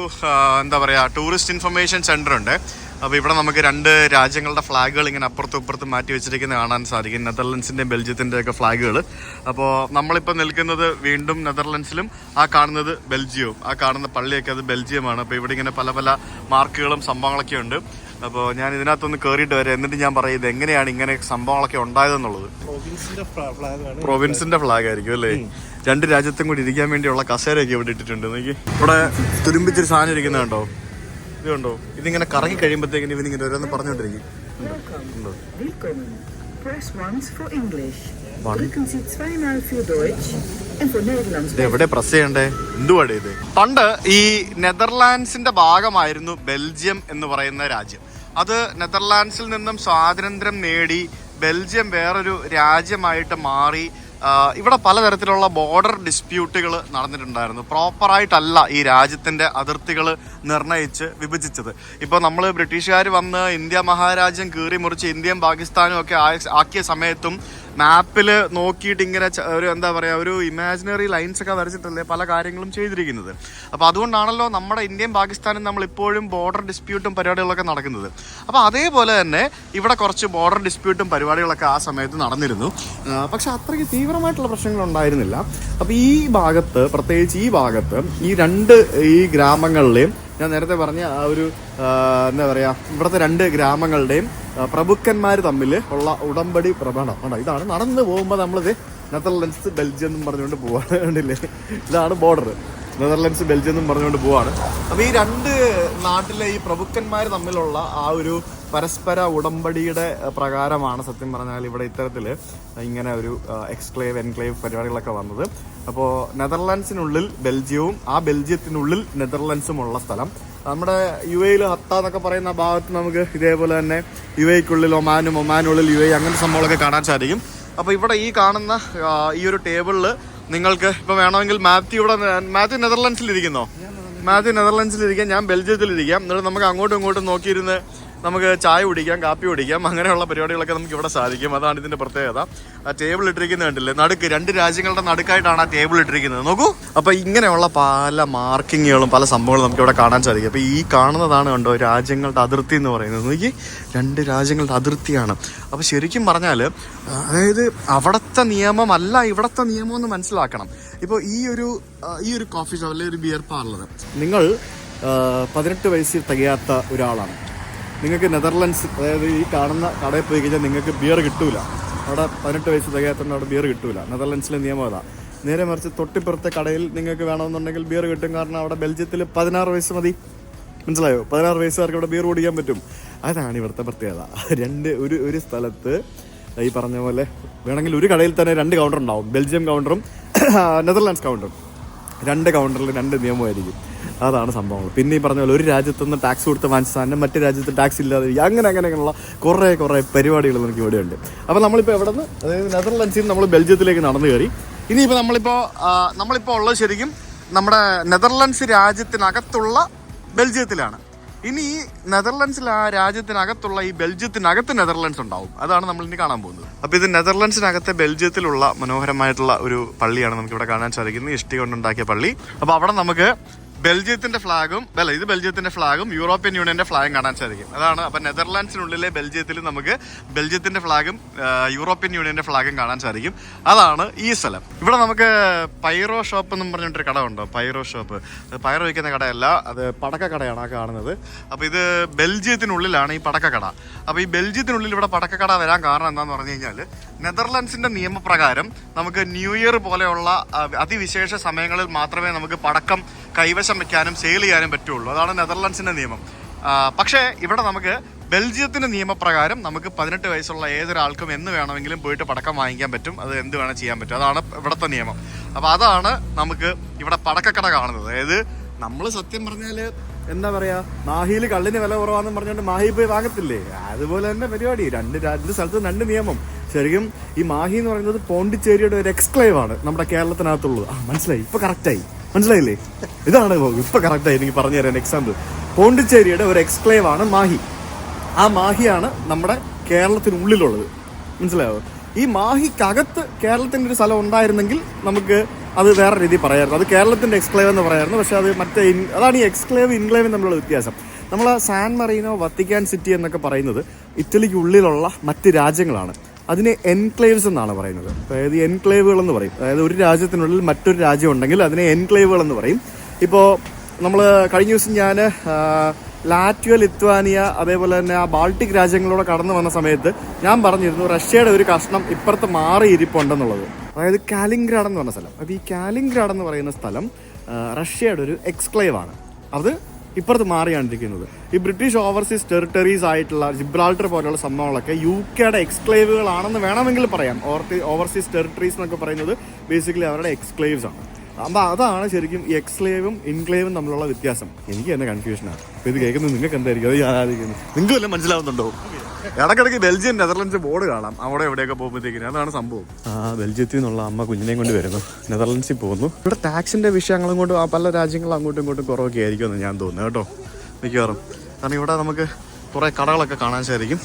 എന്താ പറയുക ടൂറിസ്റ്റ് ഇൻഫർമേഷൻ സെൻ്റർ ഉണ്ട്. അപ്പോൾ ഇവിടെ നമുക്ക് 2 രാജ്യങ്ങളുടെ ഫ്ലാഗുകൾ ഇങ്ങനെ അപ്പുറത്തും ഇപ്പുറത്തും മാറ്റി വെച്ചിരിക്കുന്നത് കാണാൻ സാധിക്കും, നെതർലൻഡ്സിൻ്റെയും ബെൽജിയത്തിൻ്റെ ഒക്കെ ഫ്ലാഗുകൾ. അപ്പോൾ നമ്മളിപ്പോൾ നിൽക്കുന്നത് വീണ്ടും നെതർലൻഡ്സിലും, ആ കാണുന്നത് ബെൽജിയവും, ആ കാണുന്ന പള്ളിയൊക്കെ അത് ബെൽജിയമാണ്. അപ്പോൾ ഇവിടെ ഇങ്ങനെ പല മാർക്കുകളും സംഭവങ്ങളൊക്കെ ഉണ്ട്. അപ്പോൾ ഞാൻ ഇതിനകത്തൊന്ന് കയറിയിട്ട് വരാം, എന്നിട്ട് ഞാൻ പറയും ഇത് എങ്ങനെയാണ് ഇങ്ങനെ സംഭവങ്ങളൊക്കെ ഉണ്ടായതെന്നുള്ളത്. പ്രൊവിൻസിന്റെ ഫ്ലാഗ് ആയിരിക്കും അല്ലേ? രണ്ട് രാജ്യത്തും കൂടി ഇരിക്കാൻ വേണ്ടിയുള്ള കസേരയൊക്കെ ഇവിടെ ഇട്ടിട്ടുണ്ട്. നോക്കി ഇവിടെ തുരുമ്പിച്ചൊരു സാധനം ഇരിക്കുന്നത് കണ്ടോ? ഇത് കണ്ടോ? ഇതിങ്ങനെ കറങ്ങി കഴിയുമ്പോഴത്തേക്കിന് ഇവനിങ്ങനെ ഓരോന്ന് പറഞ്ഞോണ്ടിരിക്കും. എവിടെ പ്രസ് ചെയ്യണ്ടേ? എന്തുവാടേ ഇത്? പണ്ട് ഈ നെതർലാൻഡ്സിന്റെ ഭാഗമായിരുന്നു ബെൽജിയം എന്ന് പറയുന്ന രാജ്യം. അത് നെതർലാൻഡ്സിൽ നിന്നും സ്വാതന്ത്ര്യം നേടി ബെൽജിയം വേറൊരു രാജ്യമായിട്ട് മാറി. ഇവിടെ പലതരത്തിലുള്ള ബോർഡർ ഡിസ്പ്യൂട്ടുകൾ നടന്നിട്ടുണ്ടായിരുന്നു. പ്രോപ്പറായിട്ടല്ല ഈ രാജ്യത്തിന്റെ അതിർത്തികൾ നിർണയിച്ച് വിഭജിച്ചത്. ഇപ്പോൾ നമ്മൾ ബ്രിട്ടീഷുകാർ വന്ന് ഇന്ത്യ മഹാരാജ്യം കീറി മുറിച്ച് ഇന്ത്യയും പാകിസ്ഥാനും ഒക്കെ ആക്കിയ സമയത്തും മാപ്പിൽ നോക്കിയിട്ട് ഇങ്ങനെ ഒരു എന്താ പറയുക, ഒരു ഇമാജിനറി ലൈൻസ് ഒക്കെ വരച്ചിട്ടല്ലേ പല കാര്യങ്ങളും ചെയ്തിരിക്കുന്നത്. അപ്പോൾ അതുകൊണ്ടാണല്ലോ നമ്മുടെ ഇന്ത്യയും പാകിസ്ഥാനും നമ്മൾ ഇപ്പോഴും ബോർഡർ ഡിസ്പ്യൂട്ടും പരിപാടികളൊക്കെ നടക്കുന്നത്. അപ്പോൾ അതേപോലെ തന്നെ ഇവിടെ കുറച്ച് ബോർഡർ ഡിസ്പ്യൂട്ടും പരിപാടികളൊക്കെ ആ സമയത്ത് നടന്നിരുന്നു. പക്ഷെ അത്രയ്ക്ക് തീവ്രമായിട്ടുള്ള പ്രശ്നങ്ങൾ ഉണ്ടായിരുന്നില്ല. അപ്പോൾ ഈ ഭാഗത്ത്, പ്രത്യേകിച്ച് ഈ ഭാഗത്ത് ഈ ഗ്രാമങ്ങളിലെയും ഞാൻ നേരത്തെ പറഞ്ഞ ആ ഒരു എന്താ പറയുക, ഇവിടുത്തെ രണ്ട് ഗ്രാമങ്ങളുടെയും പ്രഭുക്കന്മാർ തമ്മിൽ ഉള്ള ഉടമ്പടി പ്രമാണം ഉണ്ടോ? ഇതാണ് നടന്ന് പോകുമ്പോൾ നമ്മളിത് നെതർലൻഡ്സ് ബെൽജിയം എന്നും പറഞ്ഞുകൊണ്ട് പോവാണ്. കണ്ടില്ലേ? ഇതാണ് ബോർഡർ. നെതർലൻഡ്സ് ബെൽജിയം എന്നും പറഞ്ഞുകൊണ്ട് പോവാണ്. അപ്പോൾ ഈ രണ്ട് നാട്ടിലെ ഈ പ്രഭുക്കന്മാർ തമ്മിലുള്ള ആ ഒരു പരസ്പര ഉടമ്പടിയുടെ പ്രകാരമാണ് സത്യം പറഞ്ഞാൽ ഇവിടെ ഇത്തരത്തിൽ ഇങ്ങനെ ഒരു എക്സ്ക്ലേവ് എൻക്ലേവ് പരിപാടികളൊക്കെ വന്നത്. അപ്പോൾ നെതർലാൻഡ്സിനുള്ളിൽ ബെൽജിയവും ആ ബെൽജിയത്തിനുള്ളിൽ നെതർലൻഡ്സും ഉള്ള സ്ഥലം. നമ്മുടെ യു എയിൽ ഹത്ത എന്നൊക്കെ പറയുന്ന ഭാഗത്ത് നമുക്ക് ഇതേപോലെ തന്നെ യു എക്കുള്ളിൽ ഒമാനും, ഒമാനുള്ളിൽ യു എ, അങ്ങനത്തെ സംഭവങ്ങളൊക്കെ കാണാൻ സാധിക്കും. അപ്പോൾ ഇവിടെ ഈ കാണുന്ന ഈ ഒരു ടേബിളിൽ നിങ്ങൾക്ക് ഇപ്പോൾ വേണമെങ്കിൽ മാത്യു നെതർലൻഡ്സിലിരിക്കുന്നോ? മാത്യു നെതർലൻഡ്സിലിരിക്കാം, ഞാൻ ബെൽജിയത്തിലിരിക്കാം. എന്നിട്ട് നമുക്ക് അങ്ങോട്ടും ഇങ്ങോട്ടും നോക്കിയിരുന്ന് നമുക്ക് ചായ കുടിക്കാം, കാപ്പി കുടിക്കാം, അങ്ങനെയുള്ള പരിപാടികളൊക്കെ നമുക്ക് ഇവിടെ സാധിക്കും. അതാണ് ഇതിന്റെ പ്രത്യേകത. ആ ടേബിൾ ഇട്ടിരിക്കുന്നത് കണ്ടില്ലേ? നടുക്ക്, രണ്ട് രാജ്യങ്ങളുടെ നടുക്കായിട്ടാണ് ആ ടേബിൾ ഇട്ടിരിക്കുന്നത്. നോക്കൂ. അപ്പൊ ഇങ്ങനെയുള്ള പല മാർക്കിങ്ങുകളും പല സംഭവങ്ങളും നമുക്ക് ഇവിടെ കാണാൻ സാധിക്കും. അപ്പൊ ഈ കാണുന്നതാണ് കണ്ടോ രാജ്യങ്ങളുടെ അതിർത്തി എന്ന് പറയുന്നത്. നോക്കി, രണ്ട് രാജ്യങ്ങളുടെ അതിർത്തിയാണ്. അപ്പൊ ശരിക്കും പറഞ്ഞാൽ അതായത് അവിടുത്തെ നിയമമല്ല ഇവിടുത്തെ നിയമം എന്ന് മനസ്സിലാക്കണം. ഇപ്പോൾ ഈ ഒരു കോഫി ഷോപ്പ് അല്ലെങ്കിൽ ഒരു ബിയർ പാർലർ, നിങ്ങൾ 18 വയസ്സിൽ തികയാത്ത ഒരാളാണ്, നിങ്ങൾക്ക് നെതർലൻഡ്സ്, അതായത് ഈ കാണുന്ന കടയിൽ പോയി കഴിഞ്ഞാൽ നിങ്ങൾക്ക് ബിയർ കിട്ടൂല. അവിടെ 18 വയസ്സ് തികയാത്തതുകൊണ്ട് അവിടെ ബിയർ കിട്ടൂല. നെതർലൻഡ്സിലെ നിയമം അതാണ്. നേരെ മറിച്ച് തൊട്ടിപ്പുറത്തെ കടയിൽ നിങ്ങൾക്ക് വേണമെന്നുണ്ടെങ്കിൽ ബിയർ കിട്ടും. കാരണം അവിടെ ബെൽജിയത്തിൽ 16 വയസ്സ് മതി. മനസ്സിലായോ? 16 വയസ്സുകാർക്ക് അവിടെ ബിയർ കുടിക്കാൻ പറ്റും. അതാണ് ഇവിടുത്തെ പ്രത്യേകത. ഒരു സ്ഥലത്ത് ഈ പറഞ്ഞ പോലെ വേണമെങ്കിൽ ഒരു കടയിൽ തന്നെ 2 കൗണ്ടർ ഉണ്ടാവും. Belgium കൗണ്ടറും Netherlands കൗണ്ടറും. 2 കൗണ്ടറിൽ 2 നിയമമായിരിക്കും. അതാണ് സംഭവങ്ങൾ. പിന്നെ ഈ പറഞ്ഞ പോലെ ഒരു രാജ്യത്തുനിന്ന് ടാക്സ് കൊടുത്ത് വാങ്ങിച്ച സാധനം മറ്റു രാജ്യത്ത് ടാക്സ് ഇല്ലാതെ അങ്ങനെയുള്ള കുറേ പരിപാടികൾ നമുക്ക് ഇവിടെ ഉണ്ട്. അപ്പോൾ നമ്മളിപ്പോൾ എവിടെ നിന്ന്, അതായത് നെതർലൻഡ്സിൽ നിന്ന് നമ്മൾ ബെൽജിയത്തിലേക്ക് നടന്നു കയറി. ഇനിയിപ്പോൾ നമ്മളിപ്പോൾ ഉള്ളത് ശരിക്കും നമ്മുടെ നെതർലൻഡ്സ് രാജ്യത്തിനകത്തുള്ള ബെൽജിയത്തിലാണ്. ഇനി ഈ നെതർലൻഡ്സിൽ ആ രാജ്യത്തിനകത്തുള്ള ഈ ബെൽജിയത്തിനകത്ത് നെതർലൻഡ്സ് ഉണ്ടാവും. അതാണ് നമ്മൾ ഇനി കാണാൻ പോകുന്നത്. അപ്പോൾ ഇത് നെതർലൻഡ്സിനകത്തെ ബെൽജിയത്തിലുള്ള മനോഹരമായിട്ടുള്ള ഒരു പള്ളിയാണ് നമുക്കിവിടെ കാണാൻ സാധിക്കുന്നത്. ഇഷ്ടി കൊണ്ടുണ്ടാക്കിയ പള്ളി. അപ്പോൾ അവിടെ നമുക്ക് ബെൽജിയത്തിന്റെ ഫ്ലാഗും ഇത് ബെൽജിയത്തിന്റെ ഫ്ലാഗും യൂറോപ്യൻ യൂണിയന്റെ ഫ്ലാഗും കാണാൻ സാധിക്കും. അതാണ്. അപ്പം നെതർലാൻഡ്സിനുള്ളിലെ ബെൽജിയത്തിൽ നമുക്ക് ബെൽജിയത്തിന്റെ ഫ്ലാഗും യൂറോപ്യൻ യൂണിയന്റെ ഫ്ലാഗും കാണാൻ സാധിക്കും. അതാണ് ഈ സ്ഥലം. ഇവിടെ നമുക്ക് പൈറോ ഷോപ്പ് എന്നും പറഞ്ഞിട്ടൊരു കട ഉണ്ടോ? Pyro shop. പൈറോ വയ്ക്കുന്ന കടയല്ല, അത് പടക്കക്കടയാണ് ആ കാണുന്നത്. അപ്പോൾ ഇത് ബെൽജിയത്തിനുള്ളിലാണ് ഈ പടക്കക്കട. അപ്പോൾ ഈ ബെൽജിയത്തിനുള്ളിൽ ഇവിടെ പടക്കക്കട വരാൻ കാരണം എന്താണെന്ന് പറഞ്ഞു കഴിഞ്ഞാൽ നെതർലൻഡ്സിന്റെ നിയമപ്രകാരം നമുക്ക് ന്യൂ ഇയർ പോലെയുള്ള അതിവിശേഷ സമയങ്ങളിൽ മാത്രമേ നമുക്ക് പടക്കം കൈവശം വെക്കാനും സെയിൽ ചെയ്യാനും പറ്റുള്ളൂ. അതാണ് നെതർലൻഡ്സിന്റെ നിയമം. പക്ഷേ ഇവിടെ നമുക്ക് ബെൽജിയത്തിന്റെ നിയമപ്രകാരം നമുക്ക് 18 വയസ്സുള്ള ഏതൊരാൾക്കും എന്ന് വേണമെങ്കിലും പോയിട്ട് പടക്കം വാങ്ങിക്കാൻ പറ്റും. അത് എന്ത് വേണം ചെയ്യാൻ പറ്റും. അതാണ് ഇവിടുത്തെ നിയമം. അപ്പോൾ അതാണ് നമുക്ക് ഇവിടെ പടക്കക്കട കാണുന്നത്. അതായത് നമ്മൾ സത്യം പറഞ്ഞാൽ എന്താ പറയാ, മാഹിയിൽ കള്ളിന് വില കുറവാന്ന് പറഞ്ഞുകൊണ്ട് മാഹി പോയി വാങ്ങത്തില്ലേ? അതുപോലെ തന്നെ പരിപാടി. രണ്ട് സ്ഥലത്ത് 2 നിയമം. ശരിക്കും ഈ മാഹി എന്ന് പറയുന്നത് പോണ്ടിച്ചേരിയുടെ ഒരു എക്സ്ക്ലേവ് ആണ് നമ്മുടെ കേരളത്തിനകത്തുള്ളത്. മനസ്സിലായി? ഇപ്പൊ കറക്റ്റായി. മനസ്സിലായില്ലേ? ഇതാണ് ഇപ്പൊ കറക്റ്റായി എനിക്ക് പറഞ്ഞു തരാൻ എക്സാമ്പിൾ. പോണ്ടിച്ചേരിയുടെ ഒരു എക്സ്ക്ലേവ് ആണ് മാഹി. ആ മാഹിയാണ് നമ്മുടെ കേരളത്തിനുള്ളിലുള്ളത്. മനസ്സിലായോ? ഈ മാഹിക്കകത്ത് കേരളത്തിന്റെ ഒരു സ്ഥലം ഉണ്ടായിരുന്നെങ്കിൽ നമുക്ക് അത് വേറെ രീതി പറയായിരുന്നു. അത് കേരളത്തിന്റെ എക്സ്ക്ലേവ് എന്ന് പറയായിരുന്നു. പക്ഷെ അത് അതാണ് ഈ എക്സ്ക്ലേവ് ഇൻക്ലേവ് തമ്മിലുള്ള വ്യത്യാസം. നമ്മൾ സാൻ മറീനോ, വത്തിക്കാൻ സിറ്റി എന്നൊക്കെ പറയുന്നത് ഇറ്റലിക്ക് ഉള്ളിലുള്ള മറ്റ് രാജ്യങ്ങളാണ്. അതിനെ എൻക്ലേവ്സ് എന്നാണ് പറയുന്നത്. അതായത് എൻക്ലേവുകൾ എന്ന് പറയും. അതായത് ഒരു രാജ്യത്തിനുള്ളിൽ മറ്റൊരു രാജ്യം ഉണ്ടെങ്കിൽ അതിനെ എൻക്ലേവുകൾ എന്ന് പറയും. ഇപ്പോൾ നമ്മൾ കഴിഞ്ഞ ദിവസം ഞാൻ ലാറ്റ്വിയ, ലിത്വാനിയ, അതേപോലെ തന്നെ ആ ബാൾട്ടിക് രാജ്യങ്ങളിലൂടെ കടന്നു വന്ന സമയത്ത് ഞാൻ പറഞ്ഞിരുന്നു റഷ്യയുടെ ഒരു കഷ്ണം ഇപ്പുറത്ത് മാറി ഇരിപ്പുണ്ടെന്നുള്ളത്. അതായത് കാലിംഗ്രാഡ് എന്ന് പറഞ്ഞ സ്ഥലം. അപ്പോൾ ഈ കാലിംഗ്രാഡ് എന്ന് പറയുന്ന സ്ഥലം റഷ്യയുടെ ഒരു എക്സ്ക്ലേവ് ആണ്. അത് ഇപ്പുറത്ത് മാറിയാണ്ടിരിക്കുന്നത്. ഈ ബ്രിട്ടീഷ് ഓവർസീസ് ടെറിട്ടറീസ് ആയിട്ടുള്ള ജിബ്രാൾട്ടർ പോലെയുള്ള സംഭവങ്ങളൊക്കെ UK എക്സ്ക്ലേവുകളാണെന്ന് വേണമെങ്കിൽ പറയാം. ഓവർസീസ് ടെറിട്ടറീസ് എന്നൊക്കെ പറയുന്നത് ബേസിക്കലി അവരുടെ എക്സ്ക്ലേവ്സ് ആണ്. അപ്പോൾ അതാണ് ശരിക്കും ഈ എക്സ്ക്ലേവും ഇൻക്ലേവും തമ്മിലുള്ള വ്യത്യാസം. എനിക്ക് തന്നെ കൺഫ്യൂഷനാണ്. അപ്പോൾ ഇത് കേൾക്കുന്നത് നിങ്ങൾക്ക് എന്തായിരിക്കും? അത് ഞാൻ ആലോചിക്കുന്നത്. നിങ്ങൾക്ക് വല്ലതും മനസ്സിലാവുന്നുണ്ടോ? ഇടയ്ക്കിടയ്ക്ക് ബെൽജിയം, നെതർലൻഡ്സ് ബോർഡ് കാണാം അവിടെ എവിടെയൊക്കെ പോകുമ്പോഴത്തേക്കിന്. അതാണ് സംഭവം. ബെൽജിയത്തിൽ നിന്നുള്ള അമ്മ കുഞ്ഞിനെയും കൊണ്ട് വരുന്നു, നെതർലൻഡ്സിൽ പോകുന്നു. ഇവിടെ ടാക്സിൻ്റെ വിഷയങ്ങളും കൊണ്ടും പല രാജ്യങ്ങളും അങ്ങോട്ടും ഇങ്ങോട്ടും കുറവൊക്കെ ആയിരിക്കുമെന്ന് ഞാൻ തോന്നുന്നു കേട്ടോ, മിക്കവാറും. കാരണം ഇവിടെ നമുക്ക് കുറേ കടകളൊക്കെ കാണാൻ സാധിക്കും.